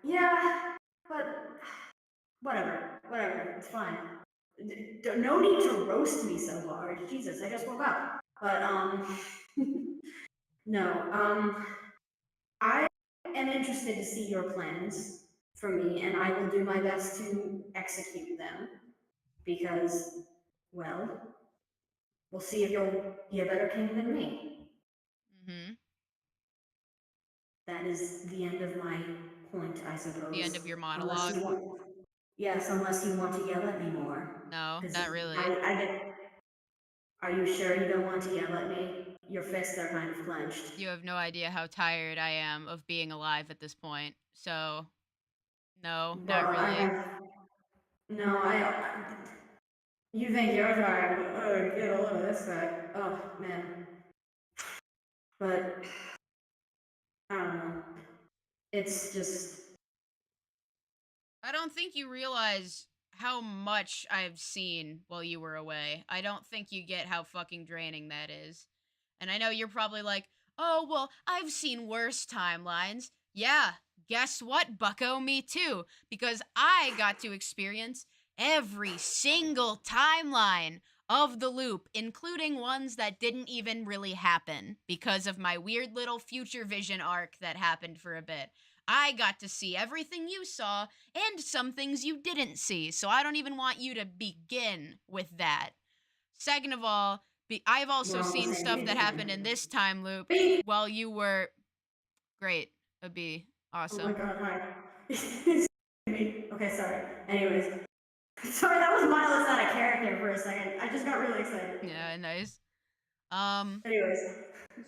yeah, but whatever, it's fine. No need to roast me so hard. Jesus, I just woke up. But, no, I am interested to see your plans for me, and I will do my best to execute them. Because, well, we'll see if you'll be a better king than me. Mm-hmm. That is the end of my point, I suppose. The end of your Unless monologue. you want, yes, unless you want to yell at me more. No, 'Cause not really. I get. Are you sure you don't want to yell at me? Your fists are kind of clenched. You have no idea how tired I am of being alive at this point. So, no, not Well, really. No, you think you're tired? Oh, get a load of this guy. Oh man. But I don't know. It's just. I don't think you realize how much I've seen while you were away. I don't think you get how fucking draining that is. And I know you're probably like, oh, well, I've seen worse timelines. Yeah, guess what, bucko? Me too. Because I got to experience every single timeline of the loop, including ones that didn't even really happen because of my weird little future vision arc that happened for a bit. I got to see everything you saw and some things you didn't see, so I don't even want you to begin with that. Second of all, I've also seen stuff that happened in this time loop while you were great. It'd be awesome. Oh my god, hi. Okay, sorry. Anyways. Sorry, that was mindless out of character for a second. I just got really excited. Yeah, nice. Anyways.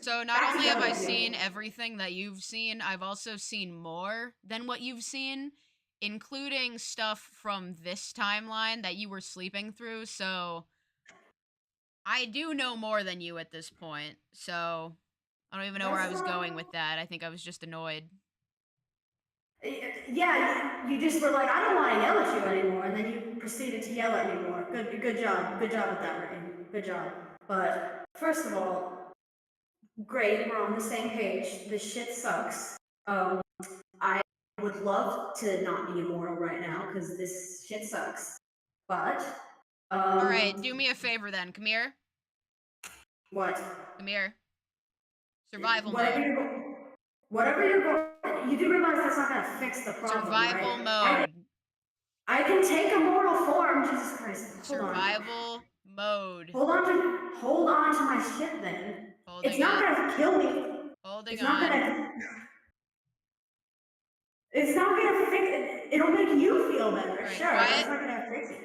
So not only have I seen everything that you've seen, I've also seen more than what you've seen, including stuff from this timeline that you were sleeping through, so I do know more than you at this point, so I don't even know where I was going with that. I think I was just annoyed. Yeah, you just were like, I don't want to yell at you anymore, and then you proceeded to yell at me more. Good job with that, Rain. Good job. But first of all, great, we're on the same page. This shit sucks. I would love to not be immortal right now because this shit sucks. But all right, do me a favor then. Come here. What? Come here. Survival mode. Whatever you're going, you do realize that's not gonna fix the problem, Survival right? mode. I can take a mortal form. Jesus Christ. Survival mode. Hold on to my shit then. Holding it's not it. gonna kill me. Holding it's on. Not gonna, it's not gonna fix it. It'll make you feel better. Right, sure, quiet. it's not gonna fix it.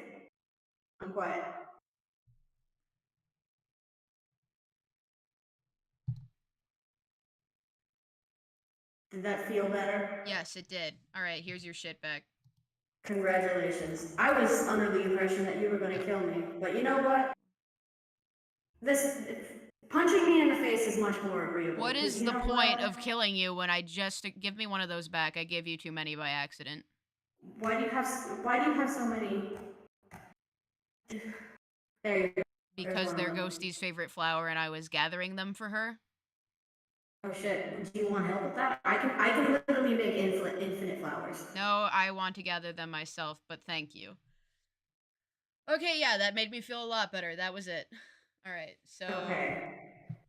I'm quiet. Did that feel better? Yes, it did. All right, here's your shit back. Congratulations. I was under the impression that you were going to kill me, but you know what? Punching me in the face is much more agreeable. What is the point of killing you when I just give me one of those back? I gave you too many by accident. Why do you have so many? There you go. Because they're Ghostie's favorite flower, and I was gathering them for her. Oh shit! Do you want help with that? I can literally make infinite flowers. No, I want to gather them myself, but thank you. Okay, yeah, that made me feel a lot better. That was it. All right, so Okay.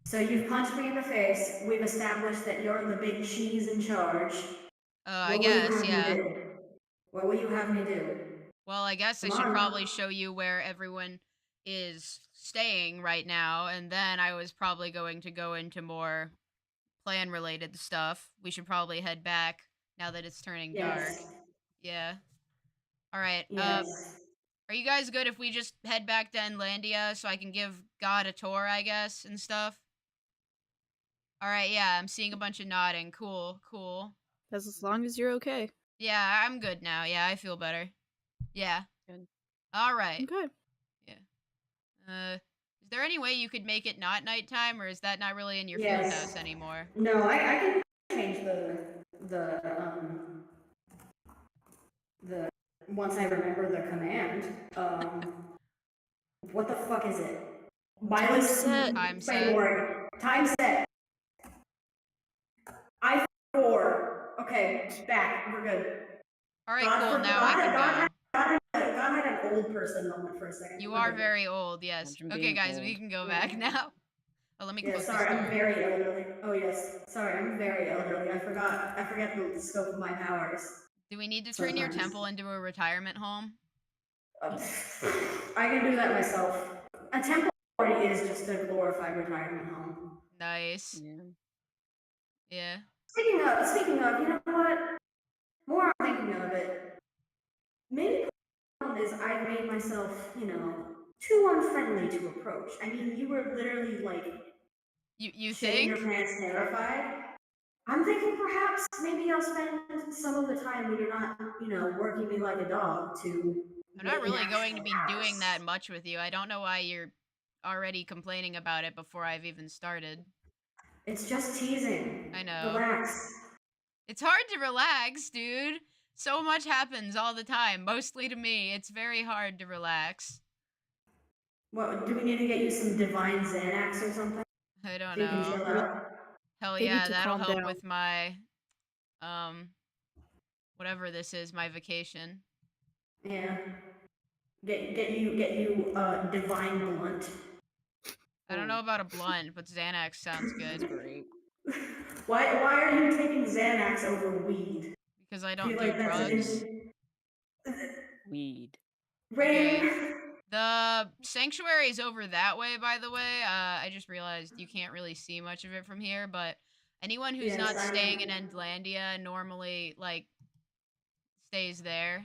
So you've punched me in the face. We've established that you're the big cheese in charge. I What will you guess, have me yeah. do? What will you have me do? Well, I guess I Come should on. probably show you where everyone is staying right now, and then I was probably going to go into more plan related stuff. We should probably head back now that it's turning dark. Yes. Yeah. All right. Yes. Are you guys good if we just head back to Enlandia so I can give God a tour, I guess, and stuff? All right, yeah, I'm seeing a bunch of nodding. Cool, cool. As long as you're okay. Yeah, I'm good now. Yeah, I feel better. Yeah. Good. All right. Okay. Is there any way you could make it not nighttime, or is that not really in your field Yes. house anymore? No, I can change the once I remember the command. What the fuck is it? Time set. Time set. Time set. I4. Okay, back. We're good. All right, cool. Now we can go. God had an old person moment for a second. You We're are good. very old, yes. Imagine Okay, being guys, we old. can go back now. Oh, let me Yeah, close sorry, this door. I'm very elderly. Oh yes, sorry, I'm very elderly. I forgot the scope of my powers. Do we need to turn your Sometimes. temple into a retirement home? I can do that myself. A temple party is just a glorified retirement home. Nice. Yeah. Yeah. Speaking of, you know what? More I'm thinking of it. Maybe the problem is I've made myself, too unfriendly to approach. I mean, you were literally like You shitting your think? pants terrified. I'm thinking perhaps maybe I'll spend some of the time when you're not, working me like a dog to. I'm not get really going to actual be doing house. that much with you. I don't know why you're already complaining about it before I've even started. It's just teasing. I know. Relax. It's hard to relax, dude. So much happens all the time, mostly to me. It's very hard to relax. What, do we need to get you some divine Xanax or something? I don't So you can chill know. out? Hell They need yeah, to that'll calm help down. with my whatever this is, my vacation. Yeah. Get you divine blunt. I don't know about a blunt, but Xanax sounds That's good great. Why are you taking Xanax over weed? because I I don't feel do like that's drugs. Weed. Rain. Okay. The sanctuary's over that way, by the way. I just realized you can't really see much of it from here, but anyone who's Yes, not I staying in know. Endlandia normally stays there.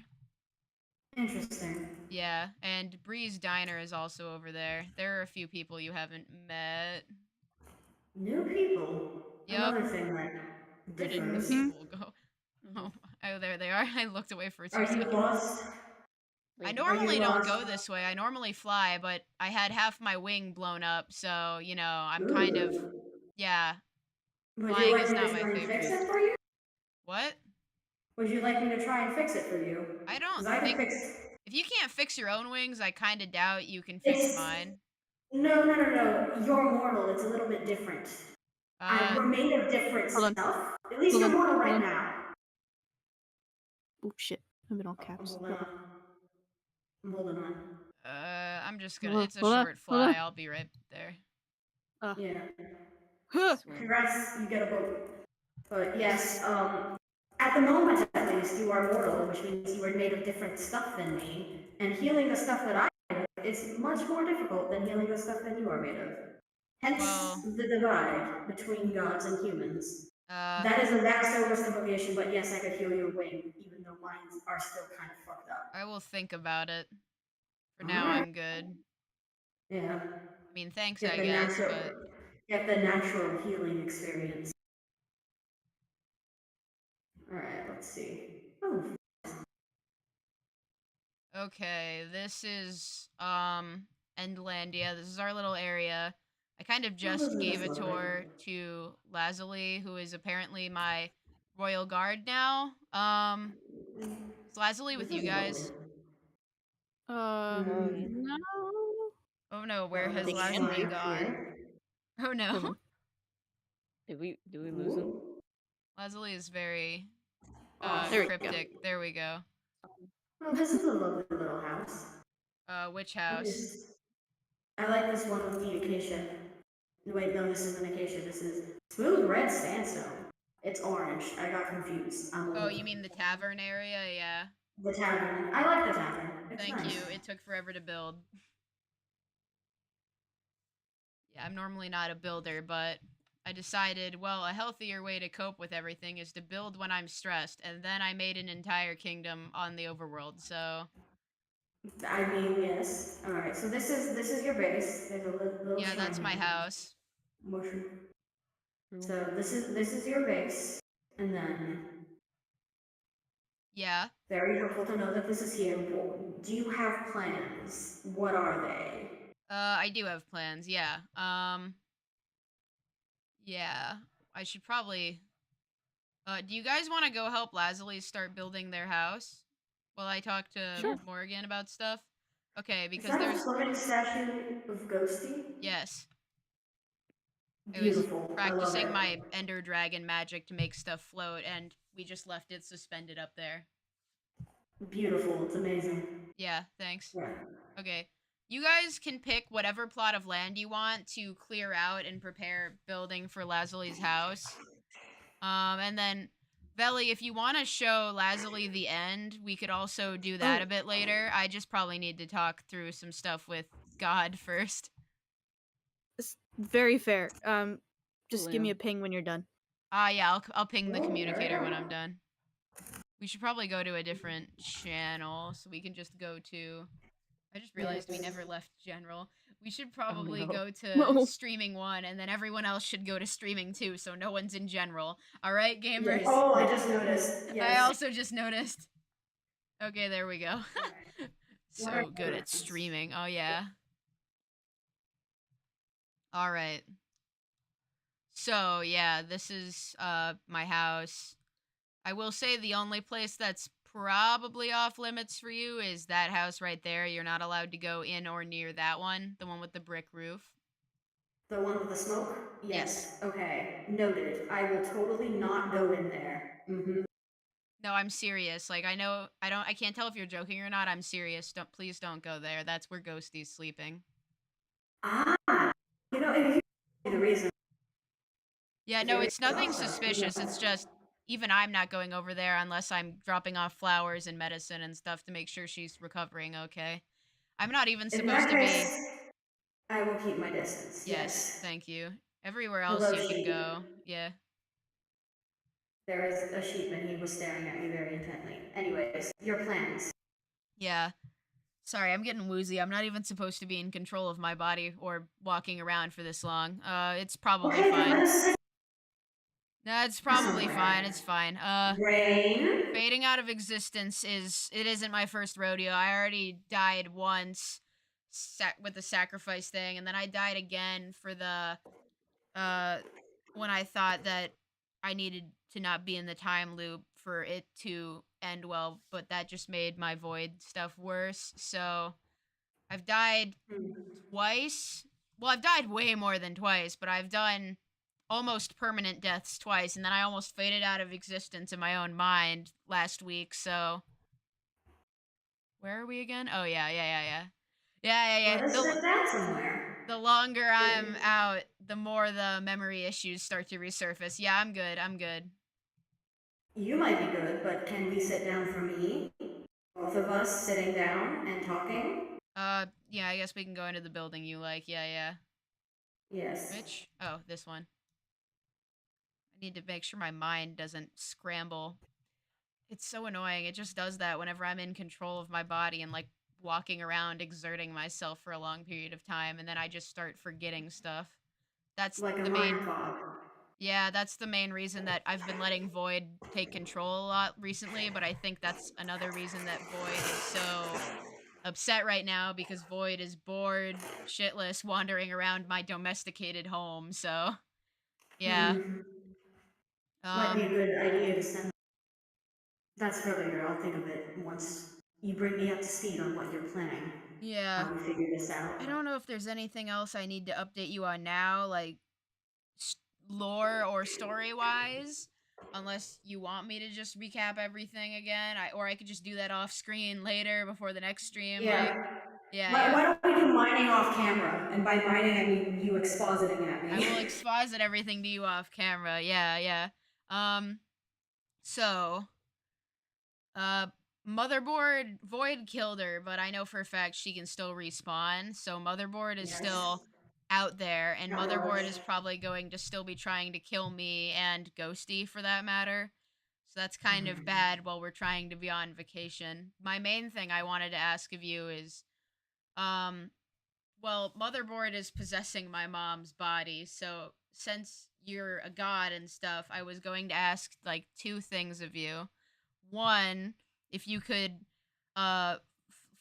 Interesting. Yeah, and Bree's Diner is also over there. There are a few people you haven't met. New people. Yep. Another thing that Where did the differs. people go? Oh, there they are. I looked away for 2 Are you seconds. lost? I Wait, normally don't go lost? this way. I normally fly, but I had half my wing blown up, so I'm kind of Ooh. yeah. Would you Flying like is me to not my try and fix favorite. it for you? What? Would you like me to try and fix it for you? I don't 'Cause I can think fix. if you can't fix your own wings, I kind of doubt you can fix It's mine. no. You're mortal. It's a little bit different. We're made of different Hold on. stuff. At least Hold you're on, mortal hold right on. now. Oh shit. I'm in all caps. Hold Hold on. on. I'm holding on. I'm just gonna. Hold It's a on, short hold on. fly. I'll be right there. Yeah. Huh. Swim. Congrats, you get a boat. But yes, at the moment at least, you are mortal, which means you are made of different stuff than me. And healing the stuff that I am is much more difficult than healing the stuff that you are made of. Hence Well- the divide between gods and humans. Uh, That is a vast oversimplification, but yes, I could heal your wing, even though mine are still kind of fucked up. I will think about it. For now, Alright. I'm good. Yeah. I mean, thanks, Get I the guess, natural, but get the natural healing experience. Alright, let's see. Oh, okay. This is Endlandia. This is our little area. I kind of just isn't gave a this tour lovely? to Lazuli, who is apparently my royal guard now. Is Lazuli with this you is guys? lovely. No. Oh no, where has They can Lazuli be. gone? Here. Oh Hold no. on. Did we lose him? Lazuli is very Awesome. There we go. cryptic. There we go. Oh, this is a lovely little house. Which What house? is? I like this one with the acacia. Wait, no, this isn't acacia. This is smooth red sandstone. It's orange. I got confused. I'm Oh, old. you mean the tavern area? Yeah. The tavern. I like the tavern. It's Thank nice. you. It took forever to build. Yeah, I'm normally not a builder, but I decided, well, a healthier way to cope with everything is to build when I'm stressed, and then I made an entire kingdom on the overworld, so I mean, yes. All right. So this is your base. There's a little yeah, shrine that's my here. house. Mushroom. Cool. So this is your base, and then Yeah. very helpful to know that this is here. Do you have plans? What are they? I do have plans, yeah. Yeah. I should probably do you guys want to go help Lazuli start building their house while I talk to Sure. Morrigan about stuff? Okay, Is because that a there's floating statue of Ghostie? yes. I was Beautiful. I love practicing it. my Ender Dragon magic to make stuff float, and we just left it suspended up there. Beautiful. It's amazing. Yeah, thanks. Yeah. Okay. You guys can pick whatever plot of land you want to clear out and prepare building for Lazuli's house. And then, Veli, if you want to show Lazuli the end, we could also do that a bit later. I just probably need to talk through some stuff with God first. It's very fair. Just give me Yeah. a ping when you're done. Yeah, I'll ping the Oh, communicator when yeah. I'm done. We should probably go to a different channel so we can just go to. I just realized we never left general. We should probably no. go to No. streaming 1, and then everyone else should go to streaming 2, so no one's in general. All right, gamers. Yes. Oh, I just noticed. I Yes. also just noticed. Okay, there we go. So Alright. good at streaming. Oh yeah. All right. So yeah, this is my house. I will say the only place that's probably off limits for you is that house right there. You're not allowed to go in or near that one, the one with the brick roof. The one with the smoke? Yes. Okay. Noted. I will totally not go in there. Mm-hmm. No, I'm serious. Like I can't tell if you're joking or not. I'm serious. Please don't go there. That's where Ghostie's sleeping. Ah. If you the reason. Yeah, no, it's nothing suspicious. It's just even I'm not going over there unless I'm dropping off flowers and medicine and stuff to make sure she's recovering okay. I'm not even In supposed that to be. case, I will keep my distance. Yes, thank you. Everywhere else Hello, you can sheep. go. Yeah. There is a sheep and he was staring at me very intently. Anyways, your plans. Yeah. Sorry, I'm getting woozy. I'm not even supposed to be in control of my body or walking around for this long. It's probably Okay, fine. let us sit No, it's probably somewhere. fine. It's fine. Rain. Fading out of existence isn't my first rodeo. I already died once with the sacrifice thing, and then I died again for the when I thought that I needed to not be in the time loop for it to end well, but that just made my void stuff worse. So I've died twice. Well, I've died way more than twice, but I've done almost permanent deaths twice, and then I almost faded out of existence in my own mind last week, so where are we again? Oh yeah. Let us sit down somewhere. The longer I'm out, the more the memory issues start to resurface. Yeah, I'm good. You might be good, but can we sit down for me? Both of us sitting down and talking? Yeah, I guess we can go into the building you like. Yeah. Yes. Which? Oh, this one. I need to make sure my mind doesn't scramble. It's so annoying. It just does that whenever I'm in control of my body and like walking around exerting myself for a long period of time, and then I just start forgetting stuff. That's Like a the main mind fog. Yeah, that's the main reason that I've been letting Void take control a lot recently, but I think that's another reason that Void is so upset right now, because Void is bored, shitless, wandering around my domesticated home, so yeah. Might be a good idea to send. That's for later. I'll think of it once you bring me up to speed on what you're planning. Yeah. How we figure this out. I don't know if there's anything else I need to update you on now, like lore or story-wise, unless you want me to just recap everything again, or I could just do that off screen later before the next stream. Yeah. Yeah. Why don't we do mining off camera? And by mining, I mean you expositing at I me. will exposit everything to you off camera. Yeah. So, uh, Motherboard Void killed her, but I know for a fact she can still respawn. So Motherboard is Yes. still out there, and Motherboard is Outraged. probably going to still be trying to kill me and Ghostie for that matter. So that's kind of Mhm. bad while we're trying to be on vacation. My main thing I wanted to ask of you is, um, well, Motherboard is possessing my mom's body, so since you're a god and stuff, I was going to ask like two things of you. One, if you could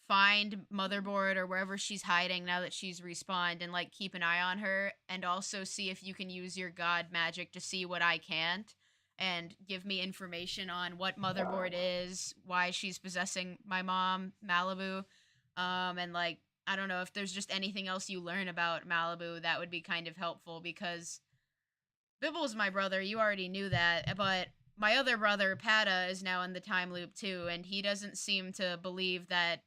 find Motherboard or wherever she's hiding now that she's respawned and like keep an eye on her, and also see if you can use your god magic to see what I can't and give me information on what Motherboard is, why she's possessing my mom, Malibu, and like I don't know if there's just anything else you learn about Malibu that would be kind of helpful because Bibble's my brother. You already knew that, but my other brother, Pata, is now in the time loop too, and he doesn't seem to believe that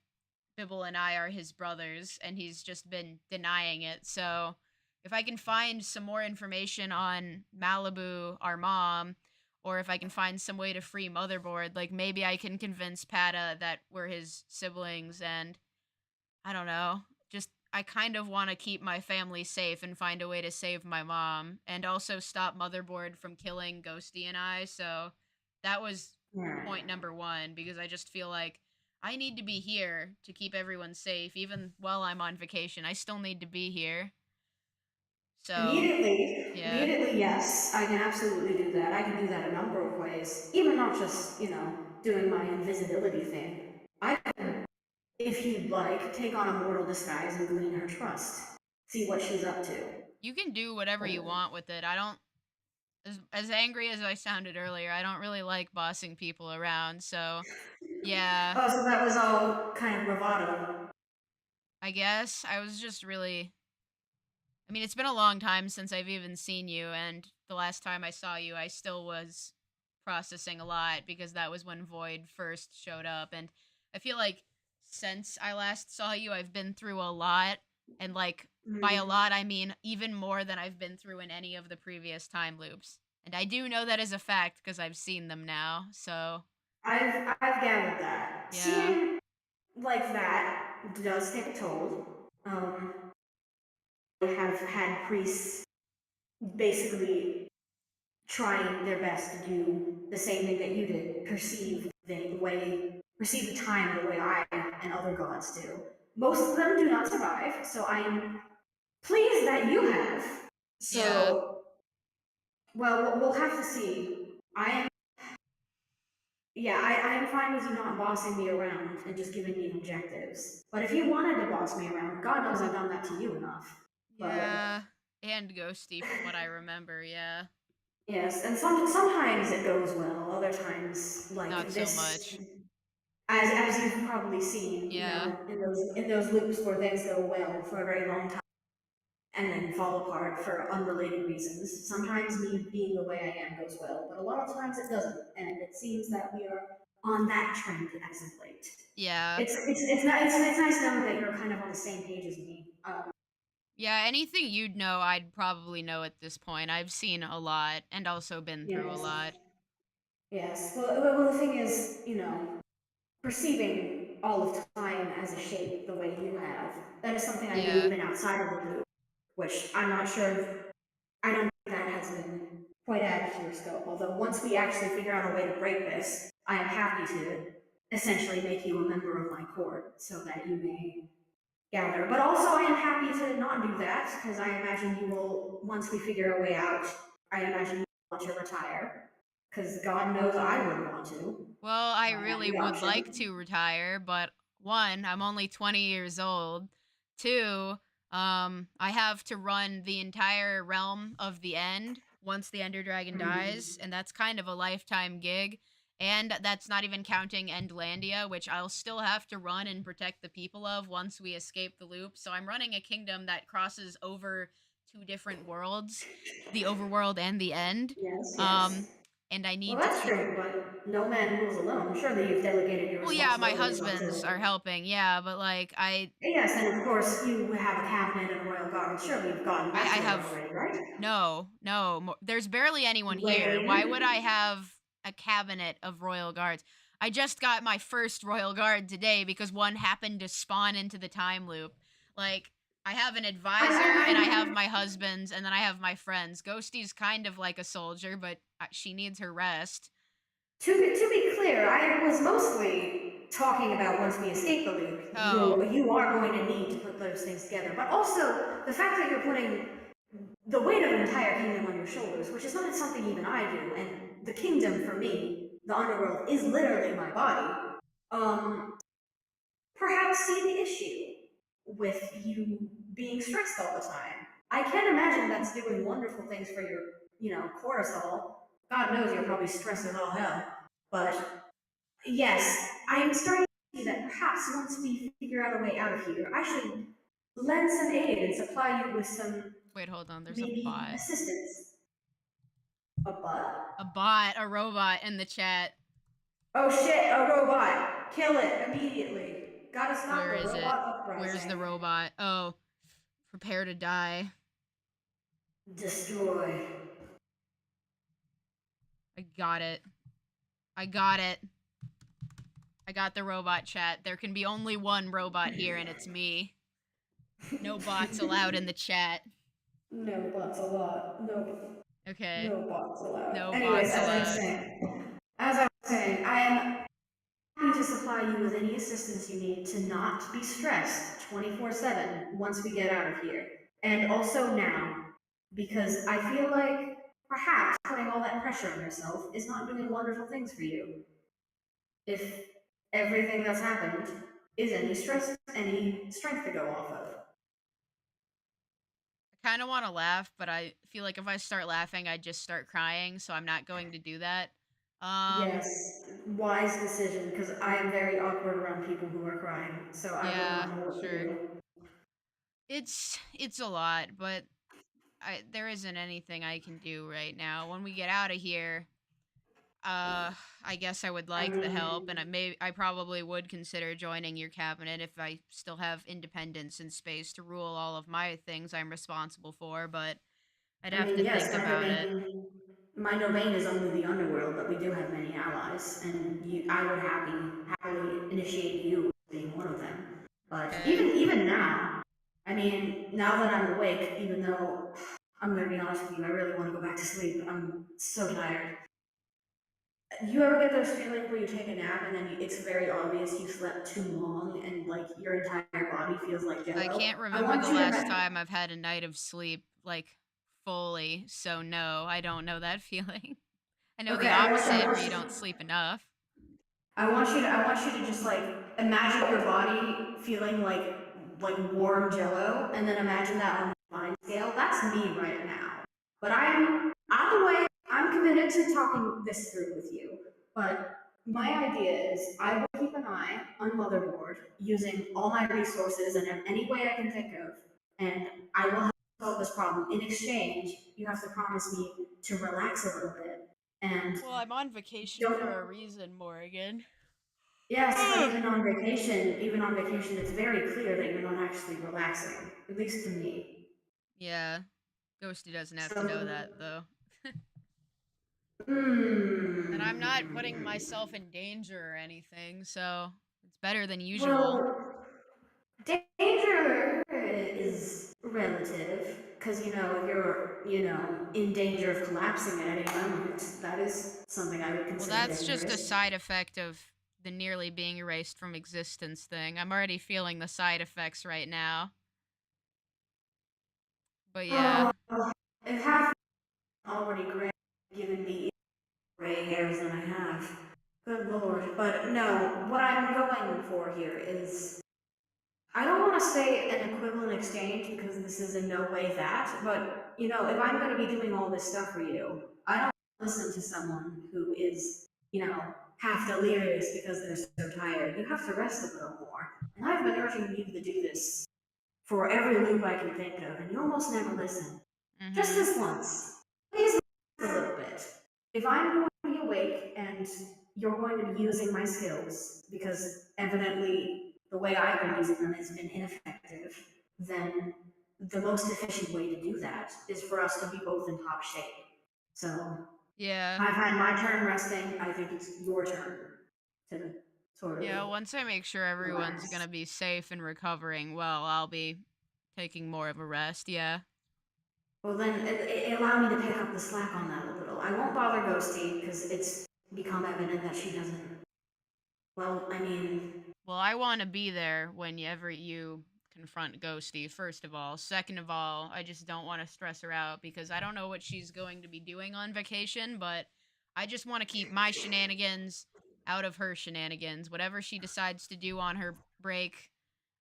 Bibble and I are his brothers, and he's just been denying it. So, if I can find some more information on Malibu, our mom, or if I can find some way to free Motherboard, like maybe I can convince Pata that we're his siblings, and I don't know. Just I kind of want to keep my family safe and find a way to save my mom and also stop Motherboard from killing Ghostie and I. So that was Alright. point number 1 because I just feel like I need to be here to keep everyone safe even while I'm on vacation. I still need to be here. So, yeah. Immediately, yes, I can absolutely do that. I can do that a number of ways. Even not just, doing my invisibility thing. I can, if you'd like, take on a mortal disguise and glean her trust. See what she's up to. You can do whatever you want with it. I don't as angry as I sounded earlier, I don't really like bossing people around. So, yeah, Oh, so that was all kind of bravado. I guess I was just really. I mean, it's been a long time since I've even seen you, and the last time I saw you, I still was processing a lot because that was when Void first showed up. And I feel like since I last saw you, I've been through a lot. And, like, by a Mm. lot, I mean even more than I've been through in any of the previous time loops. And I do know that is a fact because I've seen them now. So, I've gathered that. yeah. Seeing like that does take a toll. I have had priests basically trying their best to do the same thing that you did, perceive the time the way I and other gods do. Most of them do not survive, so I am pleased that you have. Yeah. So, well, we'll have to see. I am fine with you not bossing me around and just giving me objectives. But if you wanted to boss me around, God knows I've done that to you enough. But Yeah. And Ghosty, from what I remember, yeah. yes, and sometimes it goes well. Other times, like Not so this, much. as you've probably seen, Yeah. in those loops where things go well for a very long time and then fall apart for unrelated reasons. Sometimes me being the way I am goes well, but a lot of times it doesn't, and it seems that we are on that trend as of late. Yeah. It's nice knowing that you're kind of on the same page as me. Yeah, anything you'd know, I'd probably know at this point. I've seen a lot and also been through a Yes, lot. yes. Well, the thing is, perceiving all of time as a shape the way you have, that is something I do Yeah. even outside of the loop, which I'm not sure, I don't think that has been quite added to your scope. Although once we actually figure out a way to break this, I am happy to essentially make you a member of my court so that you may gather. But also I am happy to not do that, because I imagine you will, once we figure a way out, I imagine you want to retire. Because God knows I would want to. Well, I If I had really the would like option. to retire, but one, I'm only 20 years old. Two, I have to run the entire realm of the end once the Ender Dragon dies, and that's kind of a lifetime gig. And that's not even counting Endlandia, which I'll still have to run and protect the people of once we escape the loop. So I'm running a kingdom that crosses over two different worlds, the overworld and the end. Yes, Um, yes. and I need Well, to that's keep. true, but no man rules alone. Surely you've delegated your Well, yeah, my responsibilities husbands onto. are helping, yeah, but like Yes, and of course you have a cabinet of royal guards. Surely you've gotten that I together have already, right? no, there's barely anyone here. Why would I Lane? have a cabinet of royal guards? I just got my first royal guard today because one happened to spawn into the time loop. Like, I have an advisor, and I have my husbands, and then I have my friends. Ghostie's kind of like a soldier, but she needs her rest. To be clear, I was mostly talking about once we escape the loop, Oh, you are going to need to put those things together. But also, the fact that you're putting the weight of an entire kingdom on your shoulders, which is not something even I do, and the kingdom for me, the underworld, is literally my body. Perhaps see the issue with you being stressed all the time. I can't imagine that's doing wonderful things for your, cortisol. God knows you're probably stressed as all hell. But yes, I'm starting to see that perhaps once we figure out a way out of here, I should lend some aid and supply you with some wait, hold on. There's a maybe bot. assistance. A butt? A robot in the chat. Oh shit, a robot. Kill it immediately. Gotta stop Where the is it? robot uprising. Where's the robot? Oh, prepare to die. Destroy. I got it. I got it. I got the robot chat. There can be only one robot here, and it's me. No bots allowed in the chat. No bots allowed. No. Okay. No bots allowed. No Anyways, bots allowed. as I was saying, I am happy to supply you with any assistance you need to not be stressed 24/7 once we get out of here. And also now, because I feel like perhaps putting all that pressure on yourself is not doing wonderful things for you. If everything that's happened is any strength to go off of. I kind of want to laugh, but I feel like if I start laughing, I'd just start crying, so I'm not going to do that. Yes, wise decision, because I am very awkward around people who are crying, so I would Yeah, not know what to sure. do. It's a lot, but there isn't anything I can do right now. When we get out of here, I guess I would like the help, and I probably would consider joining your cabinet if I still have independence and space to rule all of my things I'm responsible for, but I'd have to Yes, think about it. my domain is only the underworld, but we do have many allies, and I would happily initiate you being one of them. But Okay. even now, I mean, now that I'm awake, even though I'm gonna be honest with you, I really want to go back to sleep. I'm so tired. You ever get those feelings where you take a nap and then it's very obvious you slept too long and like your entire body feels like jello? I can't remember the last time I've had a night of sleep, like, fully, so no, I don't know that feeling. I know the opposite, where you don't sleep enough. I want you to just like imagine your body feeling like warm jello, and then imagine that on the mind scale. That's me right now. But either way, I'm committed to talking this through with you. But my idea is I will keep an eye on Motherboard using all my resources and in any way I can think of, and I will help solve this problem. In exchange, you have to promise me to relax a little bit. And well, I'm on vacation for a reason, Morrigan. Yes, but even on vacation, it's very clear that you're not actually relaxing, at least to me. Yeah, Ghostie doesn't have to know that, though. And I'm not putting myself in danger or anything, so it's better than usual. Well, danger is relative, because, if you're, in danger of collapsing at any moment, that is something I would consider Well, that's dangerous. just a side effect of the nearly being erased from existence thing. I'm already feeling the side effects right now. But yeah. If half already given me gray hairs than I have. Good lord. But no, what I'm going for here is I don't want to say an equivalent exchange because this is in no way that, but if I'm going to be doing all this stuff for you, I don't listen to someone who is, half delirious because they're so tired. You have to rest a little more. And I've been urging you to do this for every loop I can think of, and you almost never listen. Just this once. Please listen a little bit. If I'm going awake and you're going to be using my skills, because evidently the way I've been using them has been ineffective, then the most efficient way to do that is for us to be both in top shape. So Yeah. I've had my turn resting. I think it's your turn to sort of Yeah, once I make sure everyone's relax. gonna be safe and recovering, well, I'll be taking more of a rest, yeah. Well, then it allow me to pick up the slack on that a little. I won't bother Ghostie because it's become evident that she doesn't. Well, I mean, Well, I want to be there whenever you confront Ghostie, first of all. Second of all, I just don't want to stress her out because I don't know what she's going to be doing on vacation, but I just want to keep my shenanigans out of her shenanigans. Whatever she decides to do on her break,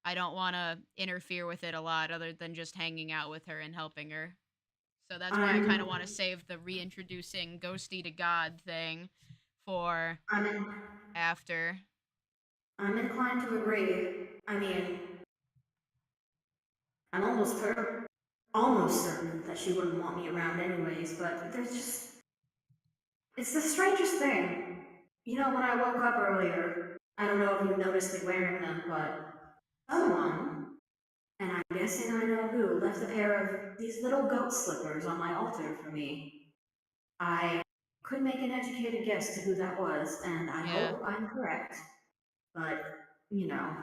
I don't want to interfere with it a lot other than just hanging out with her and helping her. So that's why I kind of I'm want to save the reintroducing Ghostie to God thing for I'm in, after. I'm inclined to agree. I mean, I'm almost certain that she wouldn't want me around anyways. But there's just it's the strangest thing. You know, when I woke up earlier, I don't know if you noticed me wearing them, but someone, and I'm guessing I know who, left a pair of these little goat slippers on my altar for me. I could make an educated guess to who that was, and I Yeah. hope I'm correct. But, you know,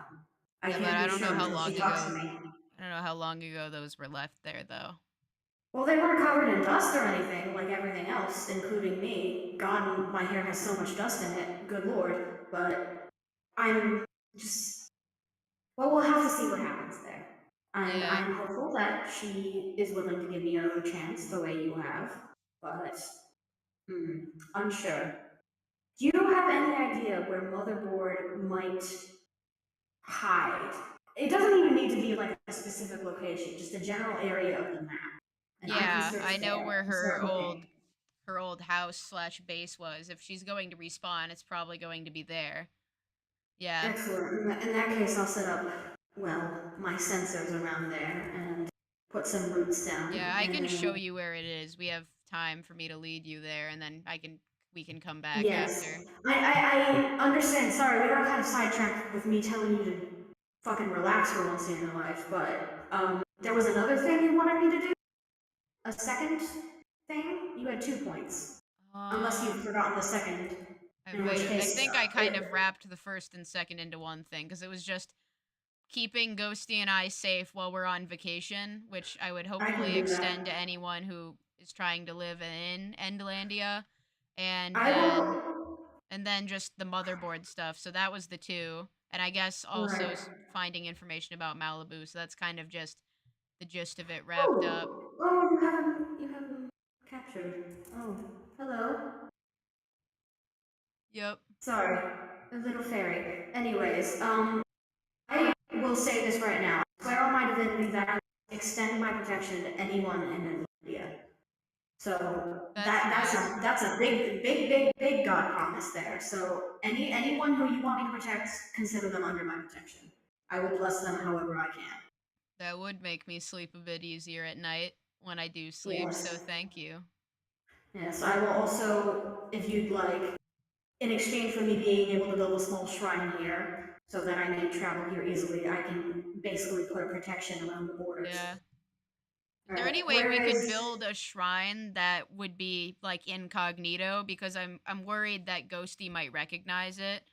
I Yeah, but can't I be don't sure know how until she long talks to ago. me. I don't know how long ago those were left there, though. Well, they weren't covered in dust or anything like everything else, including me. God, my hair has so much dust in it, good lord. But I'm just. Well, we'll have to see what happens there. And Yeah. I'm hopeful that she is willing to give me another chance the way you have. But, unsure. Do you have any idea where Motherboard might hide? It doesn't even need to be like a specific location, just a general area of the map. And I can Yeah, search I know there where and start looking. her old house slash base was. If she's going to respawn, it's probably going to be there. Yeah. Excellent. In that case, I'll set up, well, my sensors around there and put some roots down. Yeah, I And can show then, you where it is. We have time for me to lead you there, and then we can come back yes, after. I understand. Sorry, we got kind of sidetracked with me telling you to fucking relax for once in your life, but there was another thing you wanted me to do. A second thing? You had 2 points. Unless you've forgotten the second, in which I case, think I kind of wrapped the first and second into one thing because it was just keeping Ghostie and I safe while we're on vacation, which I would I can hopefully do extend to that. anyone who is trying to live in Endlandia, and I then will. just the motherboard stuff. So that was the two, and I guess also Right. finding information about Malibu. So that's kind of just the gist of it wrapped up. Oh, you have them captured. Oh, hello. Yep. Sorry, a little fairy. Anyways, I will say this right now. I swear on my divinity that I will extend my protection to anyone in India. So that's a big God promise there. So anyone who you want me to protect, consider them under my protection. I will bless them however I can. That would make me sleep a bit easier at night when I do sleep. So Yes. thank you. Yes, I will also, if you'd like, in exchange for me being able to build a small shrine here, so that I may travel here easily, I can basically put a protection around the borders. Yeah. Is there any Alright, way where we could is... build a shrine that would be like incognito? Because I'm worried that Ghostie might recognize it.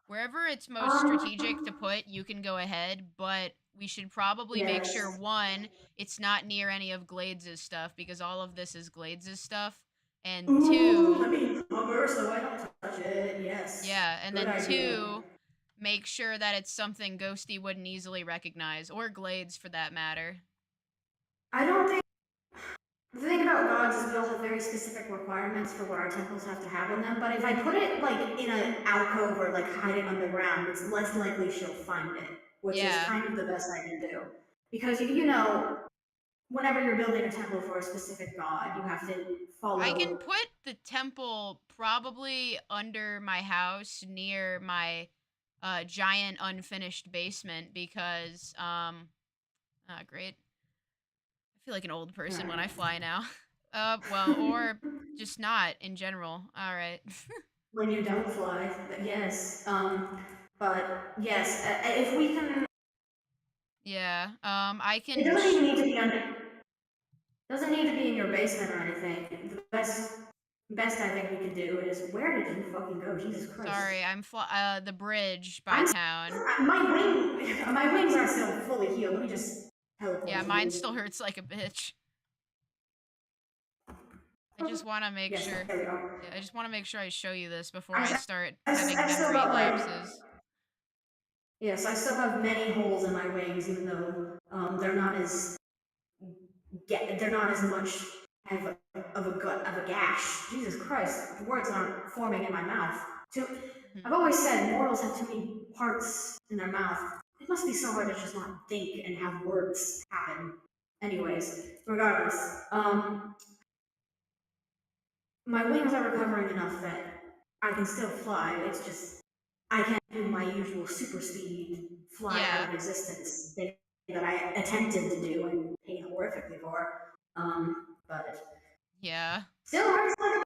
Wherever it's most strategic to Um, put, you can go ahead, but we should probably make sure yes. one, it's not near any of Glades' stuff because all of this is Glades' stuff. And Ooh, two, let me cover so I don't touch it. Yes. yeah, and Good then idea. two, make sure that it's something Ghostie wouldn't easily recognize, or Glades for that matter. I don't think... The thing about gods is we all have very specific requirements for what our temples have to have in them, but if I put it, like, in an alcove or, like, hiding underground, it's less likely she'll find it, which is Yeah. kind of the best I can do. Because, you know, whenever you're building a temple for a specific god, you have to follow... I can put the temple probably under my house near my giant unfinished basement because great. I feel like an old person when I fly now. Well, or Just not in general. All right. When you don't fly, yes. But yes, if we can, Yeah. I it can. doesn't even need to be under. Doesn't need to be in your basement or anything. The best I think we could do is, where did you fucking go? Jesus Christ! Sorry, I'm the bridge by town. My wings are still fully healed. Let me just teleport Yeah, to mine you. still hurts like a bitch. I just want to make Yes, sure. there we go. Yeah, I just want to make sure I show you this before I I, start I, having I still memory got lapses. yes, I still have many holes in my wings, even though they're not as they're not as much of a gash. Jesus Christ, the words aren't forming in my mouth. I've always said mortals have too many parts in their mouth. It must be so hard to just not think and have words happen. Anyways, regardless, my wings are recovering enough that I can still fly. It's just I can't do my usual super speed fly out Yeah. of existence thing that I attempted to do and paid horrifically for. But Yeah. still hurts like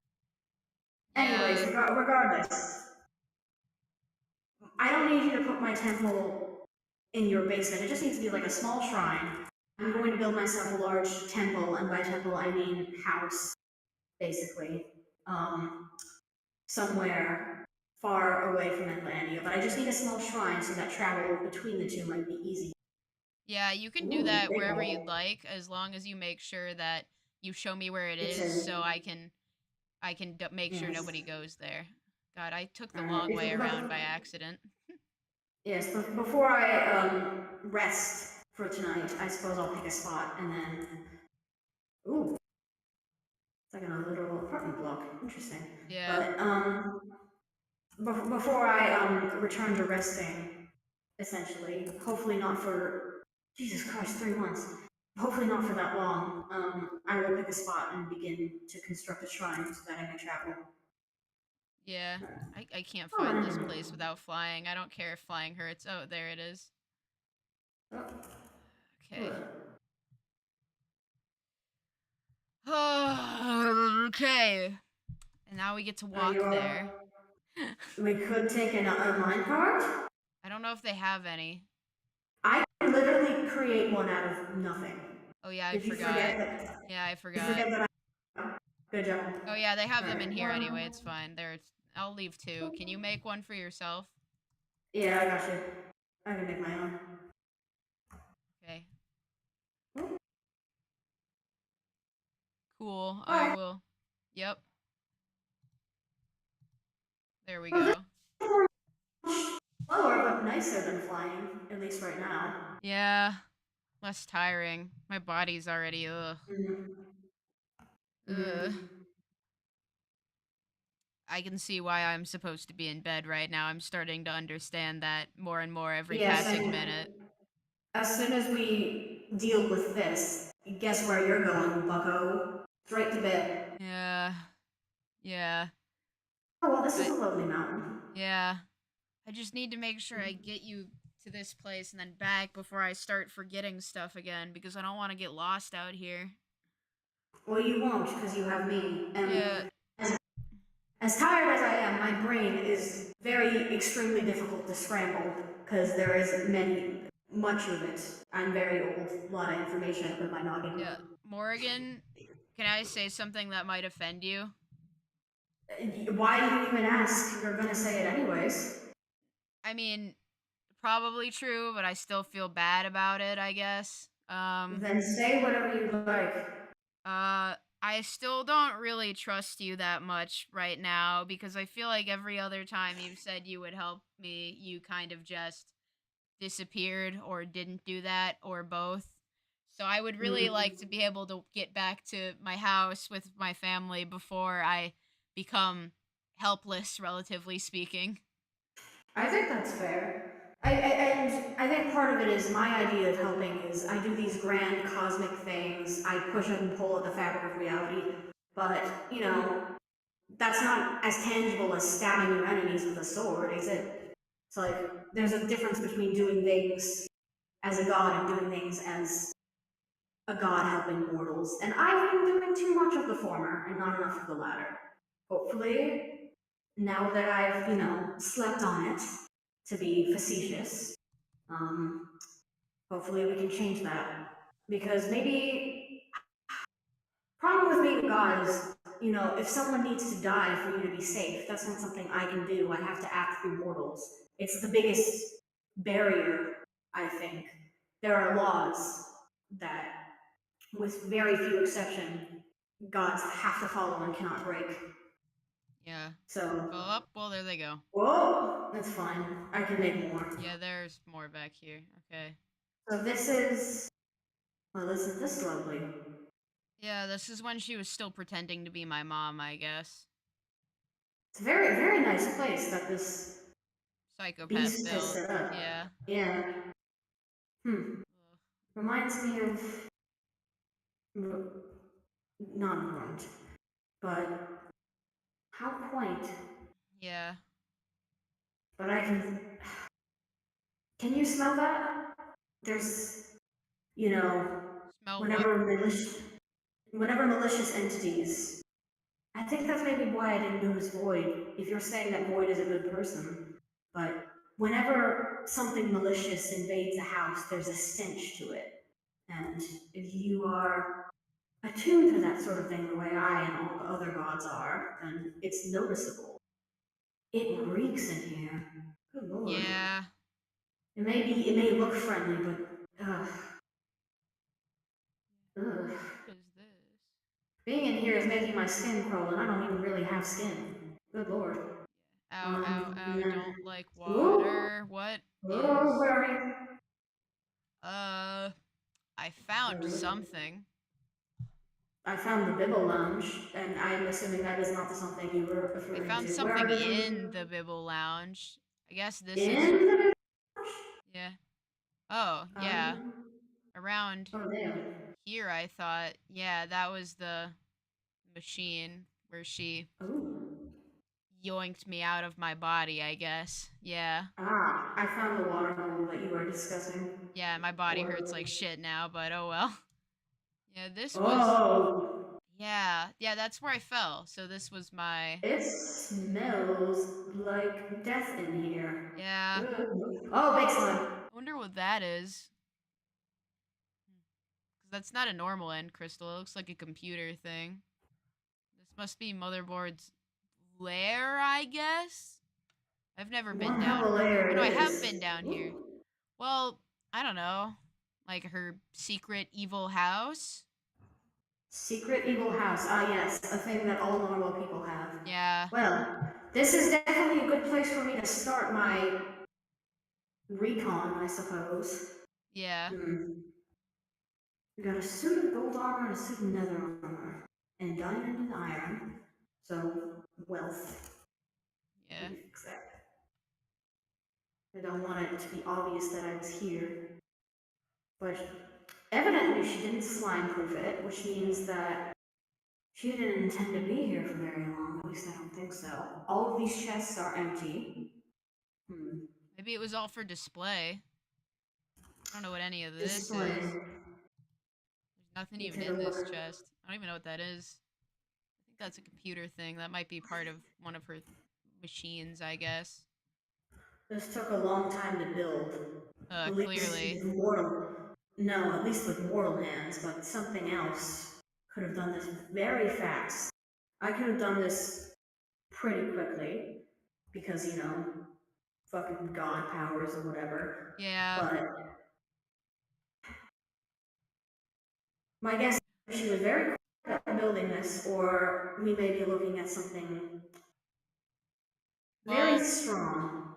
anyways, Yeah. regardless, I don't need you to put my temple in your basement. It just needs to be like a small shrine. I'm going to build myself a large temple, and by temple I mean house, basically. Somewhere far away from Atlantia, but I just need a small shrine so that travel between the two might be easy. Yeah, you can do Ooh, that big wherever hole. you'd like, as long as you make sure that you show me where it It's is, so a I can make sure yes. nobody goes there. God, I took the Alright, long way around by accident. yes, before I rest for tonight, I suppose I'll pick a spot and then. Ooh, it's like a little apartment block. Interesting. Yeah. But before I return to resting, essentially, hopefully not for Jesus Christ, 3 months. Hopefully not for that long. I will pick a spot and begin to construct a shrine so that I may travel. Yeah. I can't Oh, find this and place without flying. I don't care if flying hurts. Oh, there it is. oh, Okay. good. Okay. And now we get to walk there. We could take a minecart. I don't know if they have any. I can literally create one out of nothing. Oh yeah, I Did you forgot. forget that? Yeah, I You forgot. forget that good job. Oh yeah, they have them in Alright, here one. anyway. It's fine. I'll leave two. Can you make one for yourself? Yeah, I got you. I can make my own. Okay. Cool. I Oh, will. Yep. There we oh, this go. is much slower but nicer than flying, at least right now. Yeah. Less tiring. My body's already ugh. Ugh. I can see why I'm supposed to be in bed right now. I'm starting to understand that more and more every Yes, passing and minute. as soon as we deal with this, guess where you're going, bucko? Straight to bed. Yeah. Yeah. Oh, well, this is I a lovely mountain. yeah. I just need to make sure I get you to this place and then back before I start forgetting stuff again because I don't want to get lost out here. Well, you won't, because you have me. And Yeah. as tired as I am, my brain is very extremely difficult to scramble, because there is much of it. I'm very old, a lot of information up in my noggin. Yeah. Morrigan, can I say something that might offend you? Why do you even ask? You're gonna say it anyways. I mean, probably true, but I still feel bad about it, I guess. Then say whatever you like. I still don't really trust you that much right now because I feel like every other time you've said you would help me, you kind of just disappeared or didn't do that or both. So I would really like to be able to get back to my house with my family before I become helpless, relatively speaking. I think that's fair. And I think part of it is my idea of helping is I do these grand cosmic things. I push and pull at the fabric of reality, but that's not as tangible as stabbing your enemies with a sword, is it? It's like there's a difference between doing things as a god and doing things as a god helping mortals, and I've been doing too much of the former and not enough of the latter. Hopefully, now that I've, slept on it, to be facetious, hopefully we can change that. Because maybe, problem with being a god is, if someone needs to die for you to be safe, that's not something I can do. I have to act through mortals. It's the biggest barrier, I think. There are laws that, with very few exceptions, gods have to follow and cannot break. Yeah. So, Oh, well, there they go. whoa, that's fine. I can make more. Yeah, there's more back here. Okay. So this is, well, isn't this lovely? Yeah, this is when she was still pretending to be my mom, I guess. It's a very, very nice place that this Psychopath beast has built. set up. Yeah. Yeah. Ugh. Reminds me of, not important, but how quaint. Yeah. But can you smell that? There's, Smell what? whenever malicious entities. I think that's maybe why I didn't notice Void, if you're saying that Void is a good person. But whenever something malicious invades a house, there's a stench to it. And if you are attuned to that sort of thing the way I and all the other gods are, then it's noticeable. It reeks in here. Good lord. Yeah. It may look friendly, but ugh. What is this? Being in here is making my skin crawl, and I don't even really have skin. Good lord. Ow, ow, ow, yeah. don't like water. Ooh. What Oh, is... where are you? I found something. I found the Bibble Lounge, and I'm assuming that is not something you were referring to. I found something in the Bibble Lounge. I guess this in is... the Bibble Lounge? Yeah. Oh, yeah. Around Oh, damn. here, I thought. Yeah, that was the machine where she Ooh. yoinked me out of my body, I guess. Yeah. Ah, I found the water hole that you were discussing. Yeah, my body hurts like shit now, but oh well. Yeah, this was... Oh. Yeah, that's where I fell. So this was my... It smells like death in here. Yeah. Oh, big slime. I wonder what that is. 'Cause that's not a normal end crystal. It looks like a computer thing. This must be Motherboard's lair, I guess? I've never been One down. hell of a lair No, I it have is. been down here. Ooh. Well, I don't know. Like her secret evil house? Secret evil house. Ah, yes, a thing that all normal people have. Yeah. Well, this is definitely a good place for me to start my recon, I suppose. Yeah. We got a suit of gold armor and a suit of nether armor. And diamond and iron. So, wealth. Yeah. Let me fix that. I don't want it to be obvious that I was here. But evidently she didn't slime-proof it, which means that she didn't intend to be here for very long. At least I don't think so. All of these chests are empty. Maybe it was all for display. I don't know what any of this Display. is. There's nothing even in this chest. I don't even know what that is. I think that's a computer thing. That might be part of one of her machines, I guess. This took a long time to build. Clearly. At least with mortal hands, but something else could have done this very fast. I could have done this pretty quickly, because, fucking god powers or whatever. Yeah. But my guess is she was very quick at building this, or we may be looking at something very strong.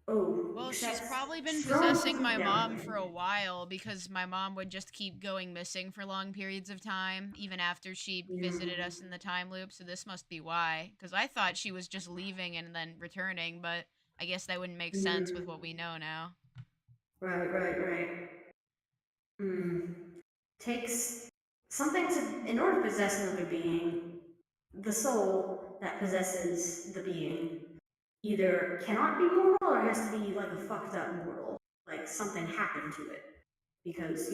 Oh, well, she's probably been strong possessing my down mom there. for a while because my mom would just keep going missing for long periods of time, even after she visited us in the time loop. So this must be why. Because I thought she was just leaving and then returning, but I guess that wouldn't make sense with what we know now. Right. Takes something in order to possess another being, the soul that possesses the being either cannot be mortal or has to be like a fucked up mortal. Like something happened to it. because,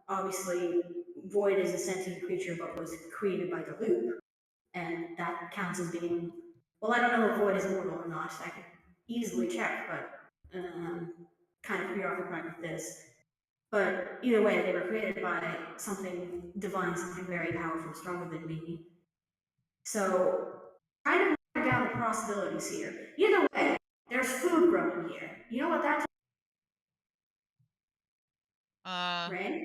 obviously Void is a sentient creature but was created by the loop, and that counts as being, well, I don't know if Void is immortal or not, I could easily check, but kind of preoccupied with this. But either way, they were created by something divine, something very powerful, stronger than me. So, trying to narrow down the possibilities here. Either way, there's food growing here. You know what that right?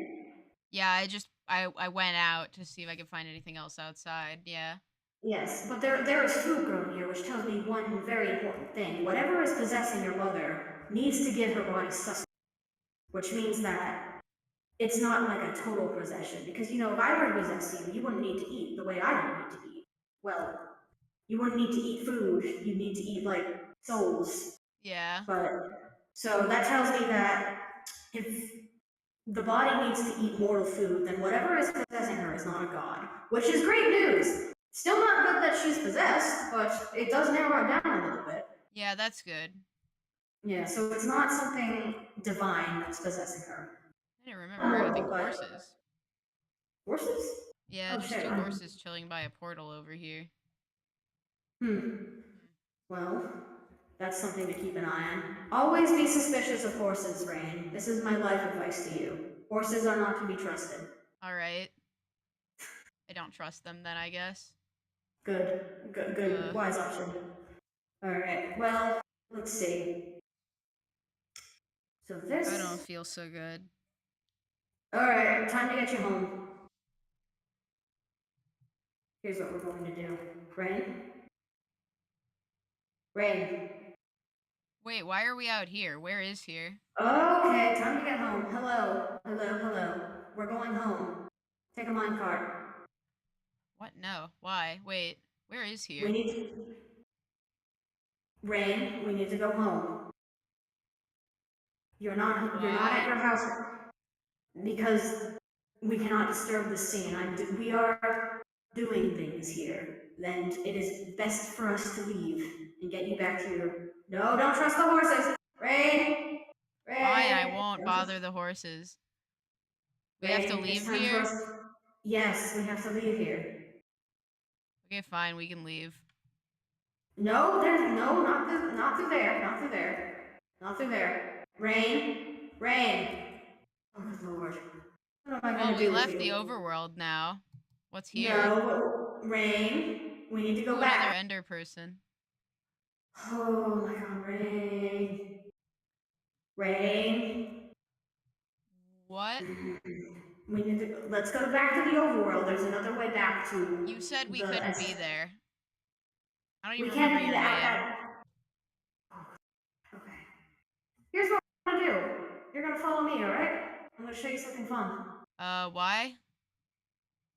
Yeah, I went out to see if I could find anything else outside. Yeah. Yes, but there is food growing here, which tells me one very important thing. Whatever is possessing your mother needs to give her body sustenance, which means that it's not like a total possession. Because, if I were to possess you, you wouldn't need to eat the way I don't need to eat. Well, you wouldn't need to eat food. You'd need to eat, like, souls. Yeah. So that tells me that if the body needs to eat mortal food, then whatever is possessing her is not a god. Which is great news! Still not good that she's possessed, but it does narrow it down a little bit. Yeah, that's good. Yeah, so it's not something divine that's possessing her. I didn't remember anything but- horses. Horses? Yeah, Oh, just shit, two I- horses chilling by a portal over here. Well, that's something to keep an eye on. Always be suspicious of horses, Rain. This is my life advice to you. Horses are not to be trusted. All right. I don't trust them then, I guess. Good, wise option. Alright, well, let's see. So this... I don't feel so good. Alright, time to get you home. Here's what we're going to do. Rain? Rain. Wait, why are we out here? Where is here? Okay, time to get home. Hello. We're going home. Take a minecart. What? No. Why? Wait. Where is here? We need to... Rain, we need to go home. You're not at your house because we cannot disturb the scene. We are doing things here, and it is best for us to leave and get you back to your... No, don't trust the horses! Rain! Fine, I won't bother the horses. We have to leave here? Yes, we have to leave here. Okay, fine, we can leave. No, not through there. Not through there. Rain. Oh, good lord. What am I gonna Well, we do with left you? the overworld now. What's here? No, Rain. We need to go Ooh, back. another ender person. Oh my god, Rain. What? We need to... Let's go back to the overworld. There's another way back to... You said we couldn't be there. I don't We even can't remember be your name. that... Okay. Here's what we're gonna do. You're gonna follow me, alright? I'm gonna show you something fun. Why?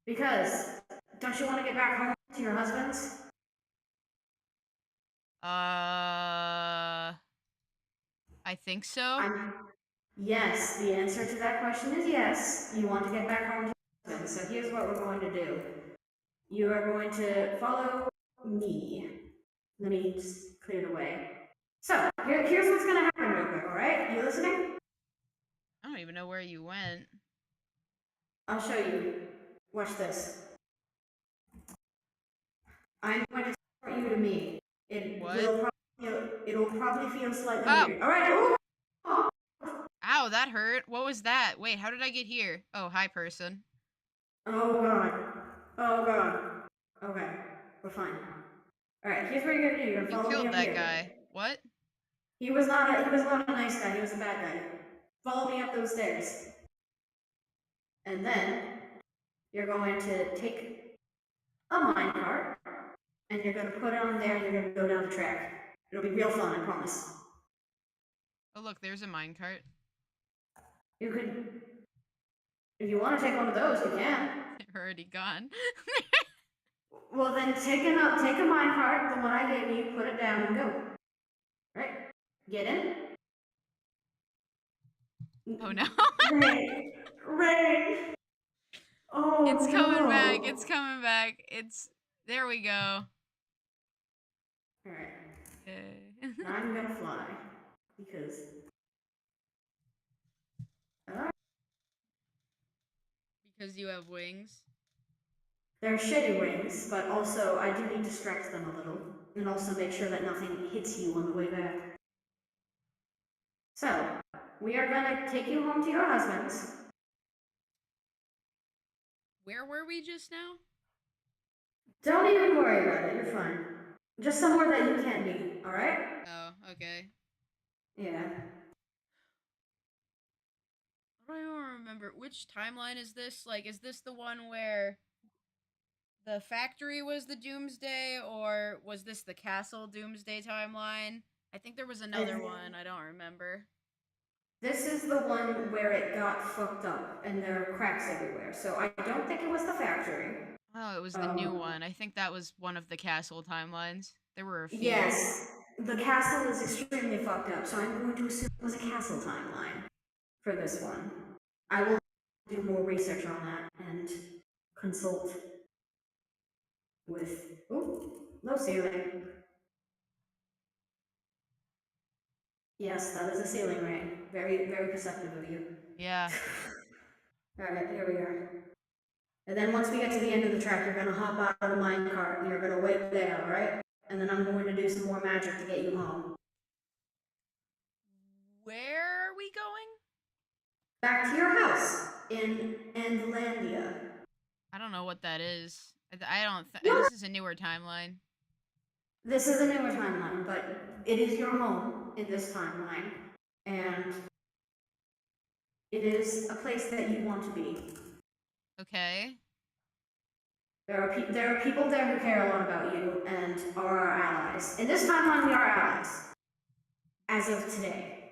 Because, don't you want to get back home to your husbands? I think so. Yes, the answer to that question is yes. You want to get back home to your husbands. So here's what we're going to do. You are going to follow me. Let me just clear the way. So, here's what's going to happen real quick, alright? You listening? I don't even know where you went. I'll show you. Watch this. I'm going to start you to me. It'll probably feel slightly weird. Alright, Ow, that hurt. What was that? Wait, how did I get here? Oh, hi, person. Oh god. Okay, we're fine. Alright, here's what you're gonna do. You're gonna You follow me killed up that here. guy. What? He was not a nice guy, he was a bad guy. Follow me up those stairs. And then you're going to take a minecart and you're gonna put it on there and you're gonna go down the track. It'll be real fun, I promise. Oh, look, there's a minecart. You could, if you want to take one of those, you can. They're already gone. Well, then take a minecart, the one I gave you, put it down and go. Right? Get in. Oh no. Ray. Oh, It's coming no. back. It's coming back. There we go. Alright. Okay. Now I'm gonna fly. Because... Alright. Because you have wings. They're shitty wings, but also I do need to stretch them a little, and also make sure that nothing hits you on the way back. So, we are gonna take you home to your husband's. Where were we just now? Don't even worry about it, you're fine. Just somewhere that you can't be, alright? Oh, okay. Yeah. I don't even remember. Which timeline is this? Like, is this the one where the factory was the Doomsday, or was this the castle Doomsday timeline? I think there was another one. I don't remember. This is the one where it got fucked up and there are cracks everywhere. So I don't think it was the factory. Oh, it was the new one. I think that was one of the castle timelines. There were a few. Yes, the castle is extremely fucked up, so I'm going to assume it was a castle timeline for this one. I will do more research on that and consult with. Ooh, low ceiling. Yes, that is a ceiling ring. Very, very perceptive of you. Yeah. Alright, here we are. And then once we get to the end of the track, you're gonna hop out of the minecart and you're gonna wait there, alright? And then I'm going to do some more magic to get you home. Where are we going? Back to your house in Endlandia. I don't know what that is. I don't. Yeah. This is a newer timeline. This is a newer timeline, but it is your home in this timeline. And it is a place that you want to be. Okay. There are people there who care a lot about you and are our allies. In this timeline, we are allies. As of today.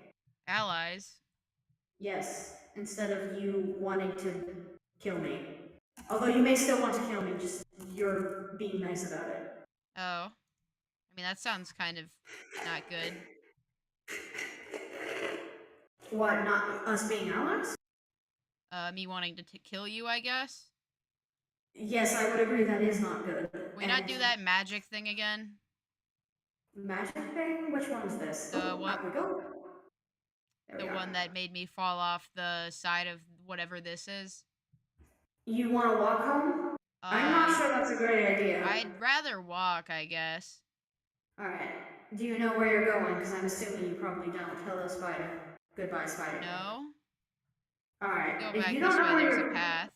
Allies. Yes, instead of you wanting to kill me. Although you may still want to kill me, just you're being nice about it. Oh. I mean, that sounds kind of not good. What, not us being allies? Me wanting to kill you, I guess? Yes, I would agree that is not good. Can we not do that magic thing again? Magic thing? Which one is this? The what? Out we go. There The we are. one that made me fall off the side of whatever this is? You want to walk home? I'm not sure that's a great idea. I'd rather walk, I guess. Alright. Do you know where you're going? Because I'm assuming you probably don't. Hello, spider. Goodbye, spider. No? Alright. Go If back you this don't know way, where there's a you're- path.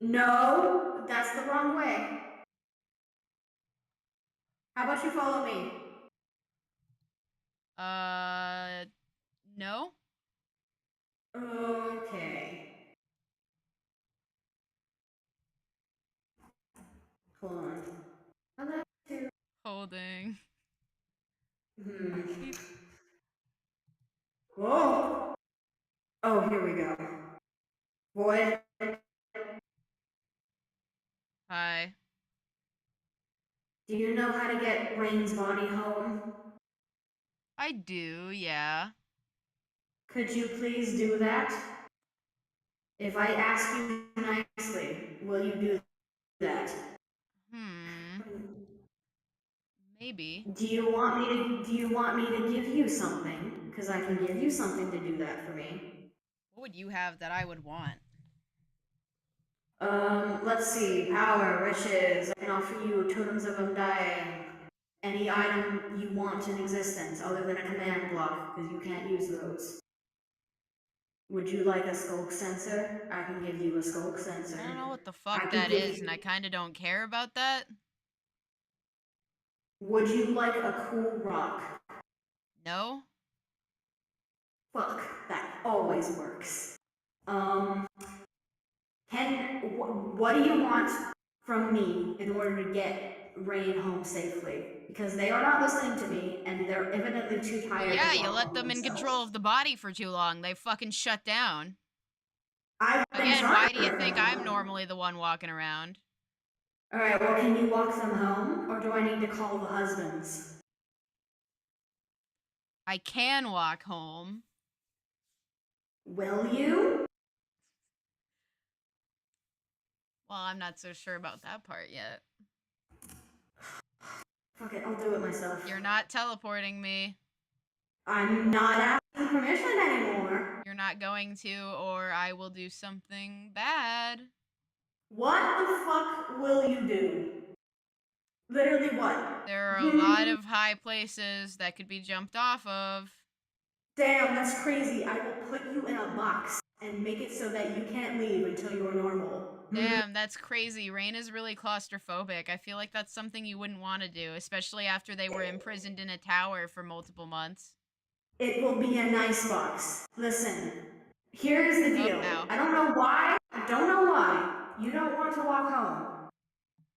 No, that's the wrong way. How about you follow me? No? Okay. Hold on. I love you. Holding. Hmm. Whoa. Oh, here we go. Boy. Hi. Do you know how to get Rain's body home? I do, yeah. Could you please do that? If I ask you nicely, will you do that? Maybe. Do you want me to give you something? Because I can give you something to do that for me. What would you have that I would want? Let's see. Power, riches. I can offer you totems of undying. Any item you want in existence other than a command block, because you can't use those. Would you like a skulk sensor? I can give you a skulk sensor. I don't know what the I fuck can that give is, you- and I kind of don't care about that. Would you like a cool rock? No? Fuck, that always works. What do you want from me in order to get Rain home safely? Because they are not listening to me, and they're evidently too tired. Yeah, to you walk let home them in themselves. control of the body for too long. They fucking shut down. I've been Again, trying why to do you get think them I'm home. normally the one walking around? Alright, well, can you walk them home, or do I need to call the husbands? I can walk home. Will you? Well, I'm not so sure about that part yet. Fuck it, I'll do it myself. You're not teleporting me. I'm not asking permission anymore. You're not going to, or I will do something bad. What the fuck will you do? Literally what? There are a lot of high places that could be jumped off of. Damn, that's crazy. I will put you in a box and make it so that you can't leave until you're normal. Damn, that's crazy. Rain is really claustrophobic. I feel like that's something you wouldn't want to do, especially after they were imprisoned in a tower for multiple months. It will be a nice box. Listen, here's the deal. Ow. I don't know why. I don't know why you don't want to walk home.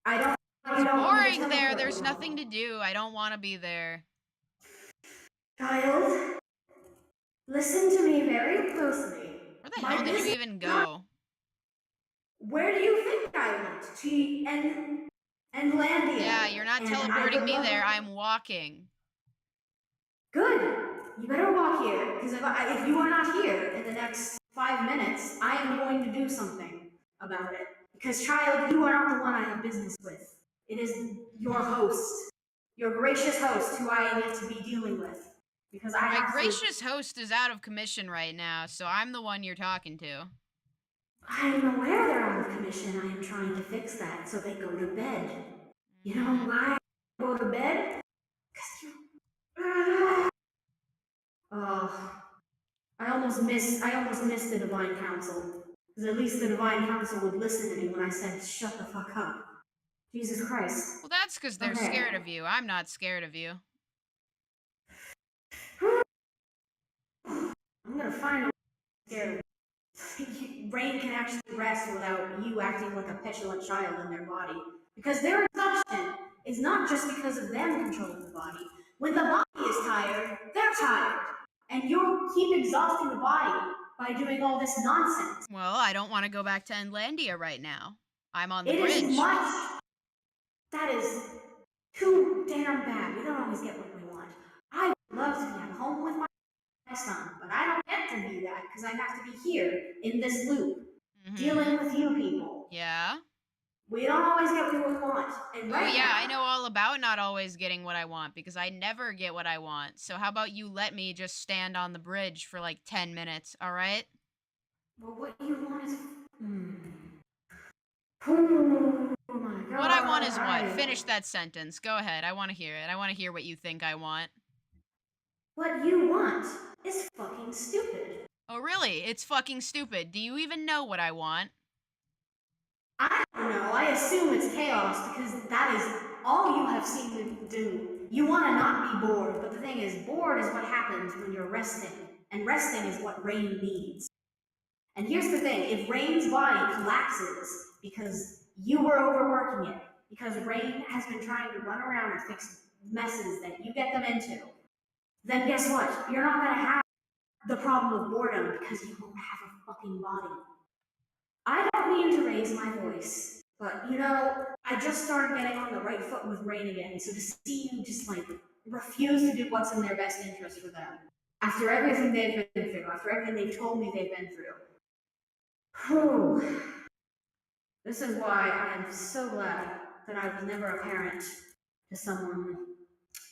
I don't. It's boring there. There's nothing to do. I don't want to be there. Child, listen to me very closely. Where the hell did you even go? Where do you think I went? To and Landia. Yeah, you're not teleporting me there. I'm walking. Good. You better walk here, because if you are not here in the next 5 minutes, I am going to do something about it. Because, child, you are not the one I have business with. It is your host, your gracious host, who I need to be dealing with. Because My gracious host is out of commission right now, so I'm the one you're talking to. I am aware they're out of commission. I am trying to fix that so they go to bed. You know why I go to bed? Because you... Oh, I almost missed the Divine Council. Because at least the Divine Council would listen to me when I said, shut the fuck up. Jesus Christ. Well, that's because they're scared of you. I'm not scared of you. I'm gonna find a scared. Rain can actually rest without you acting like a petulant child in their body. Because their exhaustion is not just because of them controlling the body. When the body is tired, they're tired. And you'll keep exhausting the body by doing all this nonsense. Well, I don't want to go back to Endlandia right now. I'm on the It bridge. is much. That is too damn bad. We don't always get what we want. I would love to be at home with my son, but I don't get to be that because I have to be here in this loop, dealing with you people. Yeah? We don't always get what we want. And Oh yeah, I know all about not always getting what I want because I never get what I want. So how about you let me just stand on the bridge for like 10 minutes, alright? Well, what you want is... Oh my God. What I want is what? Finish that sentence. Go ahead. I want to hear it. I want to hear what you think I want. What you want is fucking stupid. Oh really? It's fucking stupid. Do you even know what I want? I don't know. I assume it's chaos because that is all you have seen me do. You want to not be bored, but the thing is, bored is what happens when you're resting. And resting is what Rain needs. And here's the thing, if Rain's body collapses because you were overworking it, because Rain has been trying to run around and fix messes that you get them into, then guess what? You're not going to have the problem of boredom because you won't have a fucking body. I don't mean to raise my voice, but you know, I just started getting on the right foot with Rain again, so to see you just like refuse to do what's in their best interest for them, after everything they've been through, after everything they've told me they've been through. Whew. This is why I'm so glad that I was never a parent to someone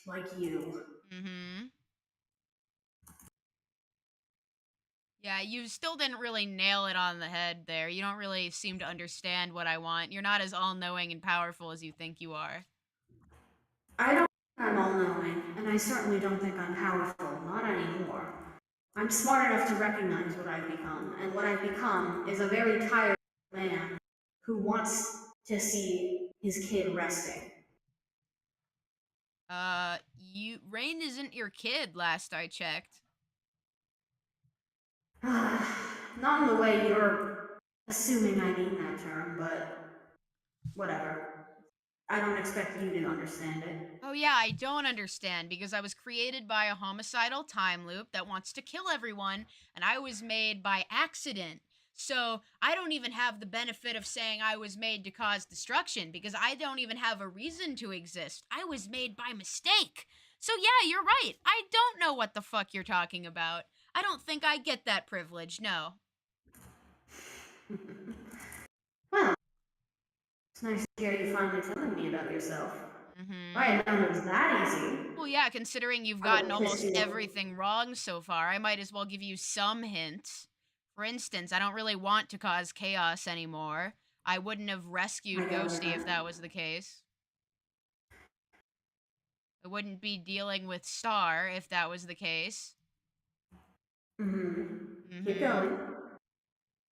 like you. Yeah, you still didn't really nail it on the head there. You don't really seem to understand what I want. You're not as all-knowing and powerful as you think you are. I don't think I'm all-knowing, and I certainly don't think I'm powerful. Not anymore. I'm smart enough to recognize what I've become, and what I've become is a very tired man who wants to see his kid resting. Rain isn't your kid, last I checked. Not in the way you're assuming I mean that term, but whatever. I don't expect you to understand it. Oh yeah, I don't understand, because I was created by a homicidal time loop that wants to kill everyone, and I was made by accident. So I don't even have the benefit of saying I was made to cause destruction, because I don't even have a reason to exist. I was made by mistake. So yeah, you're right. I don't know what the fuck you're talking about. I don't think I get that privilege, no. Well, it's nice to hear you finally telling me about yourself. I had known it was that easy. Well, yeah, considering you've gotten almost everything wrong so far, I might as well give you some hints. For instance, I don't really want to cause chaos anymore. I wouldn't have rescued I gather Ghostie if that. that was the case. I wouldn't be dealing with Star if that was the case. Keep going.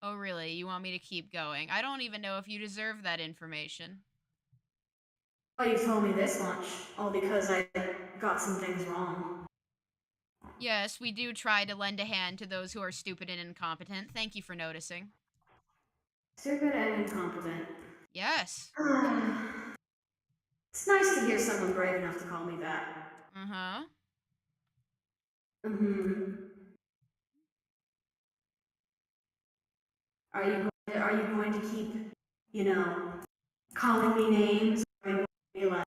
Oh, really? You want me to keep going? I don't even know if you deserve that information. Oh, you told me this much, all because I got some things wrong. Yes, we do try to lend a hand to those who are stupid and incompetent. Thank you for noticing. Stupid and incompetent. Yes. It's nice to hear someone brave enough to call me that. Uh-huh. Are you going to keep, you know, calling me names? Or are you going to be like,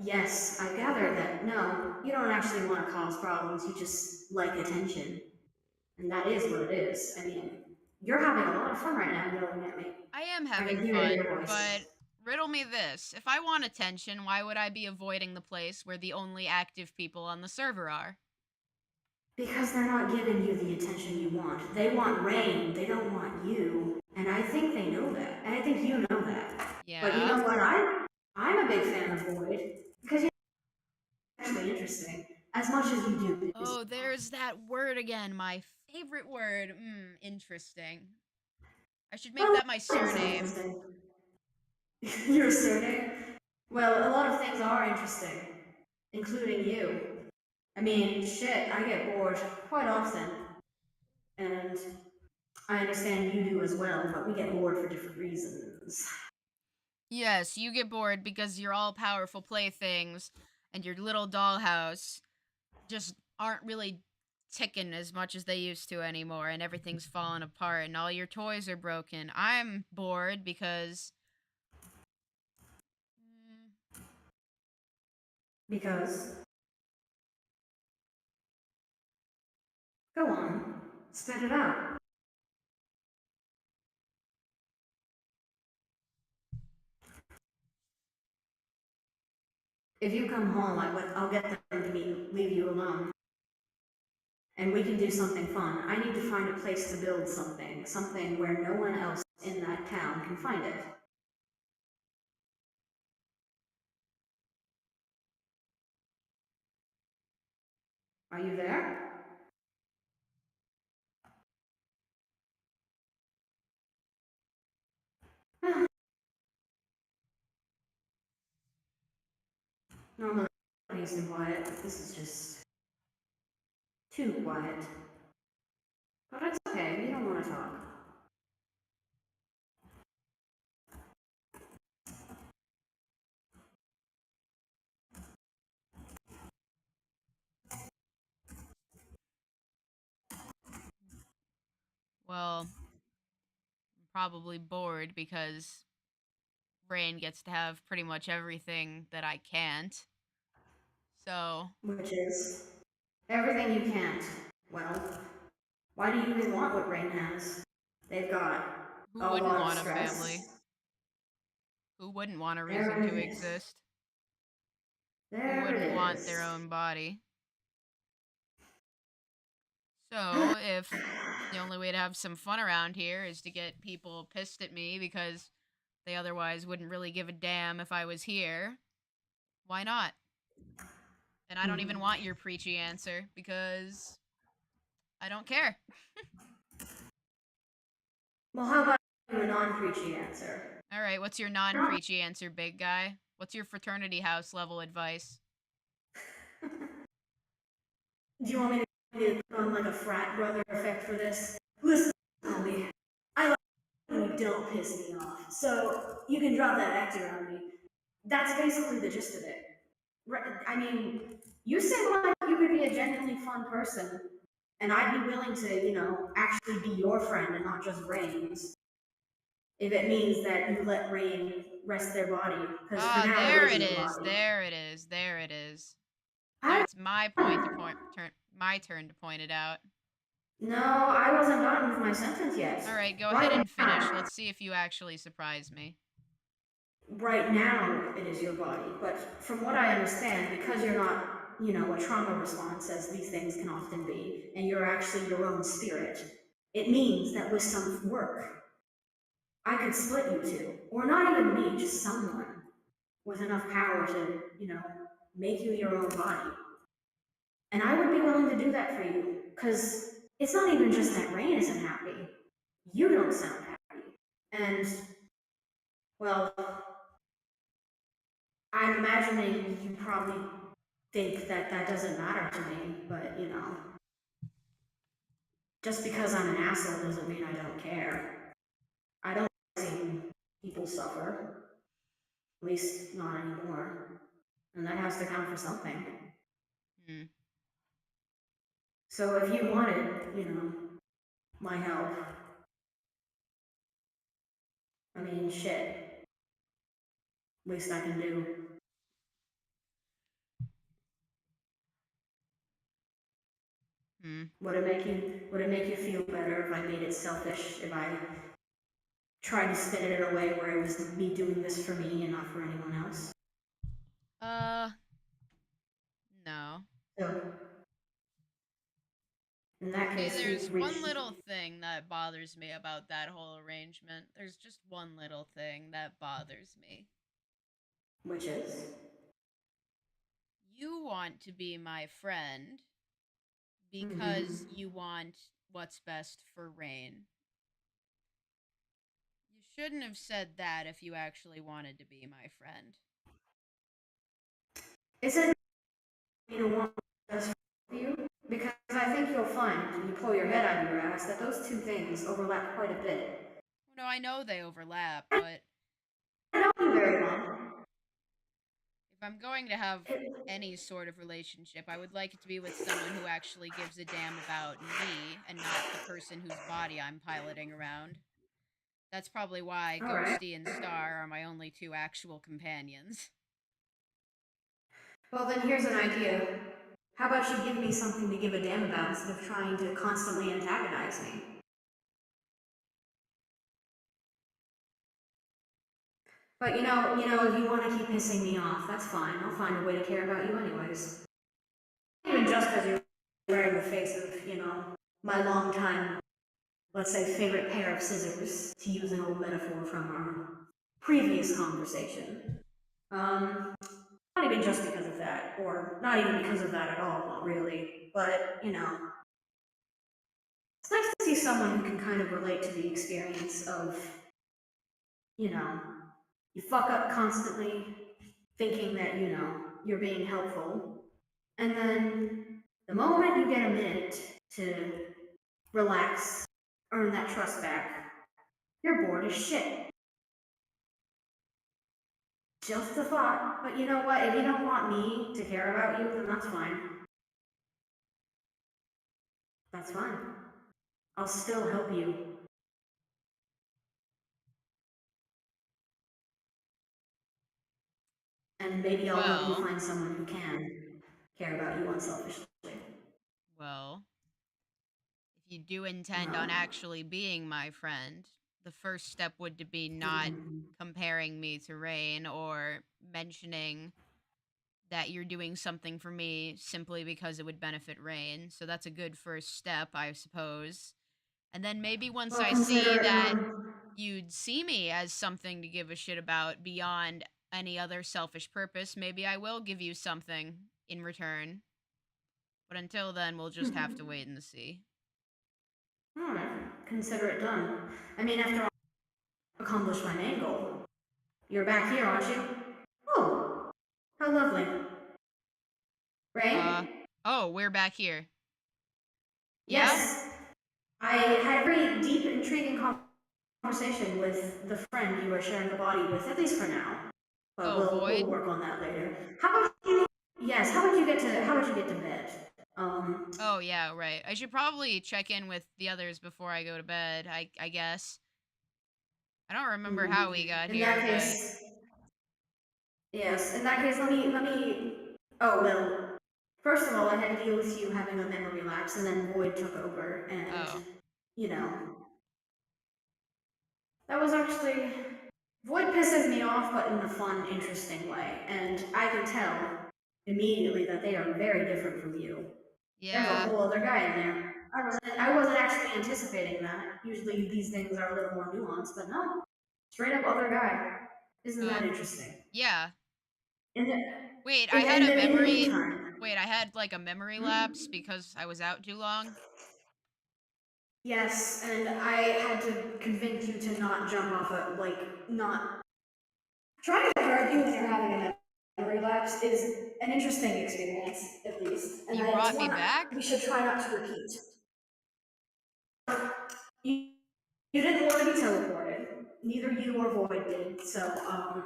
yes, I gather that no, you don't actually want to cause problems, you just like attention. And that is what it is. I mean, you're having a lot of fun right now yelling at me. I am I having can hear it in fun, your voice. but riddle me this. If I want attention, why would I be avoiding the place where the only active people on the server are? Because they're not giving you the attention you want. They want Rain, they don't want you. And I think they know that. And I think you know that. Yeah. But you know what? I'm a big fan of Void. Because it's actually interesting. As much as you do. Oh, there's that word again. My favorite word. Interesting. I should make that my surname. Your surname? Well, a lot of things are interesting. Including you. I mean, shit, I get bored quite often. And I understand you do as well, but we get bored for different reasons. Yes, you get bored because your all-powerful playthings and your little dollhouse just aren't really ticking as much as they used to anymore, and everything's falling apart and all your toys are broken. I'm bored because... Because? Go on, spit it out. If you come home, I'll get them to leave you alone. And we can do something fun. I need to find a place to build something where no one else in that town can find it. Are you there? Normally, peace and quiet. This is just too quiet. But it's okay, you don't want to talk. Well, I'm probably bored because Brain gets to have pretty much everything that I can't. So... Which is everything you can't. Well, why do you even want what Rain has? They've got Who a wouldn't lot of want a stress. family? Who wouldn't want a reason to exist? Who wouldn't want their own body? So, if the only way to have some fun around here is to get people pissed at me because they otherwise wouldn't really give a damn if I was here, why not? And I don't even want your preachy answer because I don't care. Well, how about a non-preachy answer? All right, what's your non-preachy answer, big guy? What's your fraternity house level advice? Do you want me to put on like a frat brother effect for this? Listen, homie, I like when you don't piss me off, so you can drop that actor on me. That's basically the gist of it. I mean, you seem like you could be a genuinely fun person, and I'd be willing to, you know, actually be your friend and not just Rain's. If it means that you let Rain rest their body, because for now There it it is your is. body. There it is. There it is. I- Now it's my my turn to point it out. No, I wasn't done with my sentence yet. All right, go ahead and finish. Let's see if you actually surprise me. Right now, it is your body, but from what I understand, because you're not, you know, a trauma response, as these things can often be, and you're actually your own spirit, it means that with some work, I could split you two. Or not even me, just someone with enough power to, make you your own body. And I would be willing to do that for you. Because it's not even just that Rain isn't happy. You don't sound happy. And, well, I'm imagining you probably think that that doesn't matter to me, but, just because I'm an asshole doesn't mean I don't care. I don't see people suffer. At least not anymore. And that has to count for something. Hmm. So if you wanted, my help, I mean, shit. Least I can do. Hmm. Would it make you feel better if I made it selfish, if I tried to spin it in a way where it was me doing this for me and not for anyone else? No. So, in that See, case, there's we one reach. little thing that bothers me about that whole arrangement. There's just one little thing that bothers me. Which is? You want to be my friend because Mm-hmm. you want what's best for Rain. You shouldn't have said that if you actually wanted to be my friend. Isn't me to want just for you? Because I think you'll find, when you pull your head out of your ass, that those two things overlap quite a bit. No, I know they overlap, but I know you very well. if I'm going to have It, any sort of relationship, I would like it to be with someone who actually gives a damn about me and not the person whose body I'm piloting around. That's probably why all right. Ghostie and Star are my only two actual companions. Well, then here's an idea. How about you give me something to give a damn about instead of trying to constantly antagonize me? But if you want to keep pissing me off, that's fine. I'll find a way to care about you anyways. Even just because you're wearing the face of, my longtime, let's say, favorite pair of scissors, to use an old metaphor from our previous conversation. Not even just because of that, or not even because of that at all, not really. But, it's nice to see someone who can kind of relate to the experience of, you fuck up constantly thinking that, you're being helpful. And then the moment you get a minute to relax, earn that trust back, you're bored as shit. Just a thought. But you know what? If you don't want me to care about you, then that's fine. That's fine. I'll still help you. And maybe I'll help you Well, find someone who can care about you unselfishly. well, if you do intend Well, on actually being my friend, the first step would to be not mm, comparing me to Rain or mentioning that you're doing something for me simply because it would benefit Rain. So that's a good first step, I suppose. And then maybe once well, I see consider, that you'd see me as something to give a shit about beyond any other selfish purpose, maybe I will give you something in return. But until then, we'll just have to wait and see. consider it done. I mean, after all, I accomplished my main goal. You're back here, aren't you? Oh, how lovely. Uh, Ray? oh, we're back here. Yeah? Yes. I had a very deep, intriguing conversation with the friend you are sharing the body with, at least for now. But Oh, we'll Void? work on that later. How about you? Yes. How about you get to bed? Oh, yeah, right. I should probably check in with the others before I go to bed, I guess. I don't remember how we got In that here, but... case, yes. In that case, let me. Oh well. First of all, I had to deal with you having a memory lapse, and then Void took over, and Oh. you know, that was actually Void pisses me off, but in a fun, interesting way, and I can tell immediately that they are very different from you. There's a Yeah. whole other guy in there. I wasn't actually anticipating that. Usually these things are a little more nuanced, but no. Straight up other guy. Isn't that Uh, interesting? yeah. In the, Wait, I in, had in a the, in the memory. meantime, Wait, I had like a memory lapse because I was out too long. yes, and I had to convince you to not jump off a, not. Trying to argue with you having a memory lapse is an interesting experience, at least. And You it's brought me one back? we should try not to repeat. You, you didn't want to be teleported. Neither you or Void did, so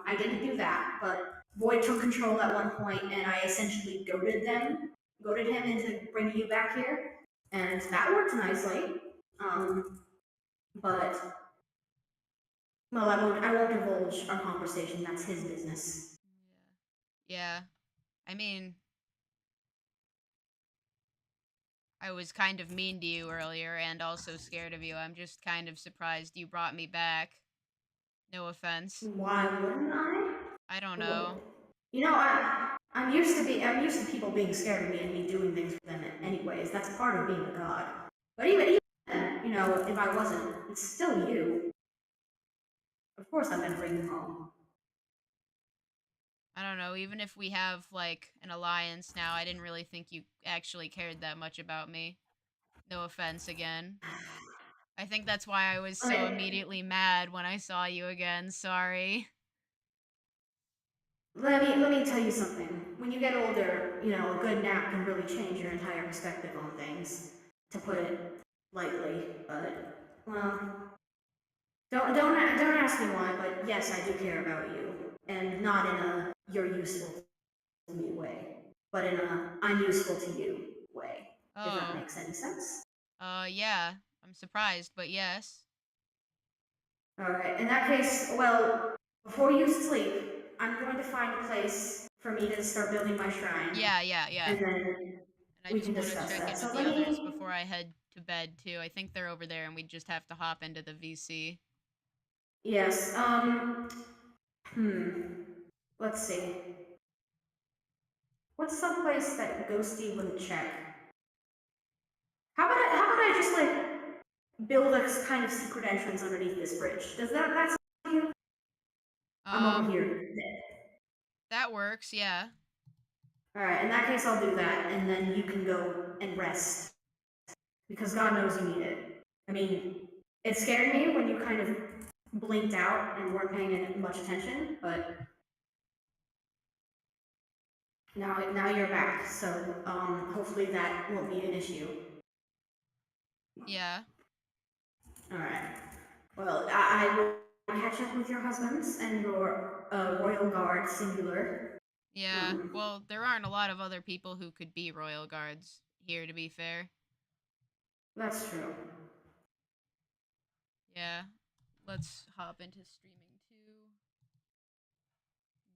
I didn't do that. But Void took control at one point, and I essentially goaded him into bringing you back here, and that worked nicely. But well, I won't divulge our conversation. That's his business. Yeah. I mean, I was kind of mean to you earlier and also scared of you. I'm just kind of surprised you brought me back. No offense. Why wouldn't I? I don't Well, know. I'm used to people being scared of me and me doing things for them anyways. That's part of being a god. But even then, if I wasn't, it's still you. Of course I'm gonna bring you home. I don't know. Even if we have like an alliance now, I didn't really think you actually cared that much about me. No offense again. I think that's why I was so Okay, immediately mad when I saw you again. Sorry. let me tell you something. When you get older, a good nap can really change your entire perspective on things. To put it lightly, but well, don't ask me why. But yes, I do care about you, and not in a you're useful to me way, but in a I'm useful to you way. If that Oh. makes any sense. Yeah. I'm surprised, but yes. All right. In that case, well, before you sleep, I'm going to find a place for me to start building my shrine, Yeah, yeah, yeah. and then And I we just can want to discuss check that. in with So the let others me. before I head to bed too. I think they're over there and we just have to hop into the VC. Yes. Hmm. Let's see. What's some place that Ghostie wouldn't check? How about I just build a kind of secret entrance underneath this bridge? Does that sound to you? I'm over Um, here. that works, yeah. Alright, in that case, I'll do that, and then you can go and rest. Because God knows you need it. I mean, it scared me when you kind of blinked out and weren't paying much attention, but now you're back, so hopefully that won't be an issue. Yeah. Alright. Well, I will catch up with your husbands and your royal guard, singular. Yeah. Well, there aren't a lot of other people who could be royal guards here, to be fair. That's true. Yeah. Let's hop into streaming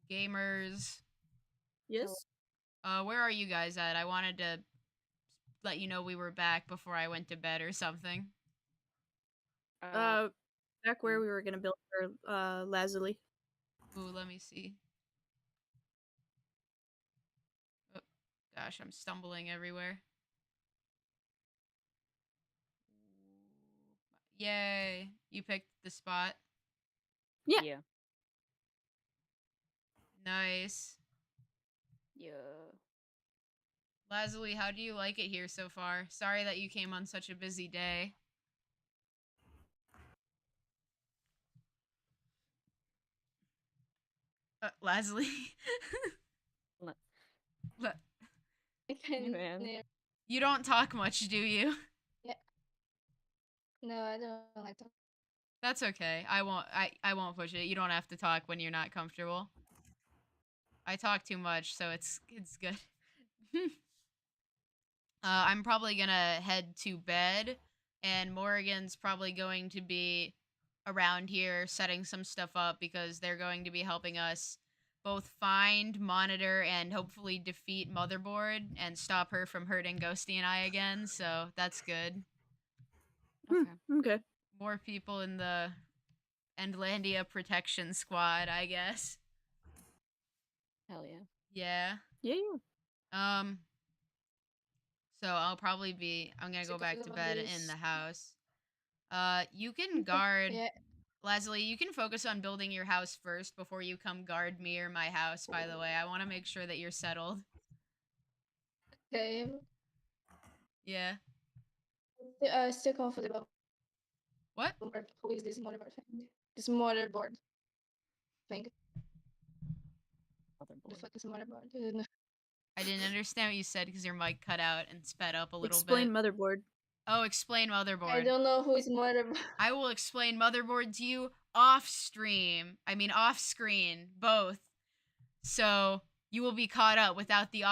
too. Gamers. Yes. Where are you guys at? I wanted to let you know we were back before I went to bed or something. Back where we were gonna build for Lazuli. Ooh, let me see. Oh, gosh, I'm stumbling everywhere. Yay. You picked the spot. Yeah. Yeah. Nice. Yeah. Lazuli, how do you like it here so far? Sorry that you came on such a busy day. Lazuli. Le- Le- I can man. you don't talk much, do you? Yeah. No, I don't like to. That's okay. I won't push it. You don't have to talk when you're not comfortable. I talk too much, so it's good. I'm probably gonna head to bed, and Morrigan's probably going to be around here setting some stuff up because they're going to be helping us both find, monitor, and hopefully defeat Motherboard and stop her from hurting Ghostie and I again. So that's good. Okay. Okay. More people in the Endlandia protection squad, I guess. Hell yeah. Yeah. Yeah. Um. So I'm gonna go back to bed in the house. You can guard Yeah. Lazuli, you can focus on building your house first before you come guard me or my house, by the way. I want to make sure that you're settled. Okay. Yeah. Still comfortable. What? Who is this motherboard thing? This motherboard thing. The Motherboard. fuck is motherboard? I didn't understand what you said because your mic cut out and sped up a little Explain bit. motherboard. Oh, explain I motherboard. don't know who is motherboard. I will explain motherboard to you off screen, both. So you will be caught up without the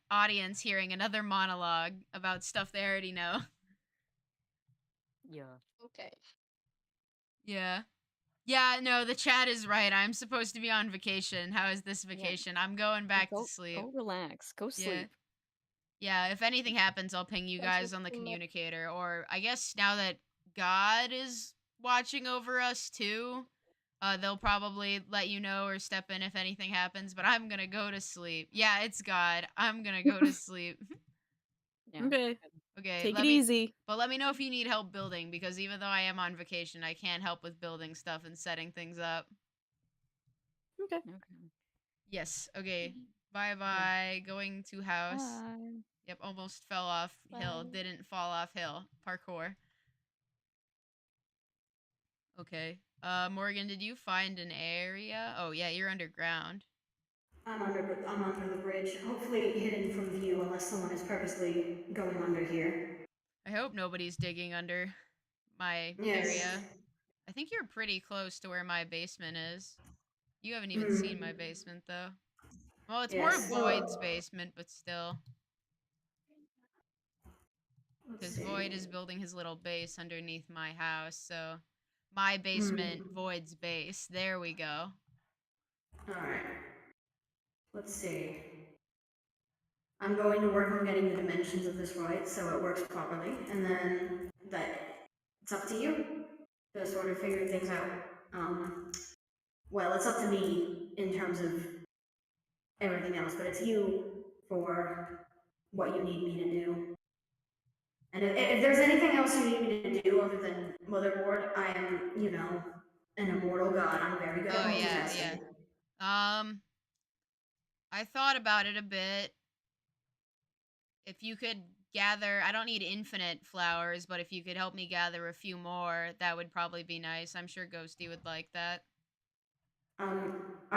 audience hearing another monologue about stuff they already know. Yeah. Okay. Yeah. Yeah, no, the chat is right. I'm supposed to be on vacation. How is this vacation? I'm going back Go, to sleep. Go relax. Go Yeah. sleep. Yeah, if anything happens, I'll ping you guys on the communicator. Or I guess now that God is watching over us too, they'll probably let you know or step in if anything happens. But I'm gonna go to sleep. Yeah, it's God. I'm gonna go to sleep. Yeah. Okay. Okay, Take it easy. But let me know if you need help building, because even though I am on vacation, I can't help with building stuff and setting things up. Okay. Okay. Yes, okay. Bye-bye. Going to house. Bye. Yep, almost fell off hill. Bye. Didn't fall off hill. Parkour. Okay. Morgan, did you find an area? Oh, yeah, you're underground. I'm under the bridge, hopefully hidden from view unless someone is purposely going under here. I hope nobody's digging under my Yes. area. I think you're pretty close to where my basement is. You haven't even seen my basement, though. Well, it's more Yes. Void's basement, but still. Let's Because see. Void is building his little base underneath my house, so my basement, Void's base. There we go. Alright. Let's see. I'm going to work on getting the dimensions of this right so it works properly, and then it's up to you to sort of figure things out. Well, it's up to me in terms of everything else, but it's you for what you need me to do. And if there's anything else you need me to do other than motherboard, I am, an immortal god. I'm very good at multitasking. I thought about it a bit. If you could gather, I don't need infinite flowers, but if you could help me gather a few more, that would probably be nice. I'm sure Ghostie would like that. I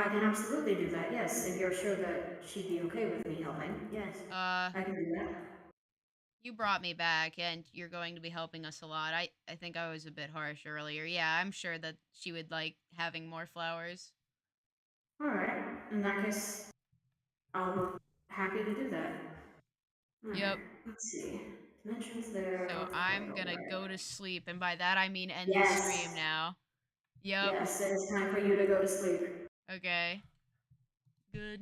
can absolutely do that, yes. If you're sure that she'd be okay with me helping, yes. I can do that. You brought me back, and you're going to be helping us a lot. I think I was a bit harsh earlier. Yeah, I'm sure that she would like having more flowers. Alright, in that case, I'll be happy to do that. All Yep. right, let's see. Dimensions there. So okay, I'm gonna alright. go to sleep, and by that I mean end the Yes. stream now. Yep. Yes, it is time for you to go to sleep. Okay. Good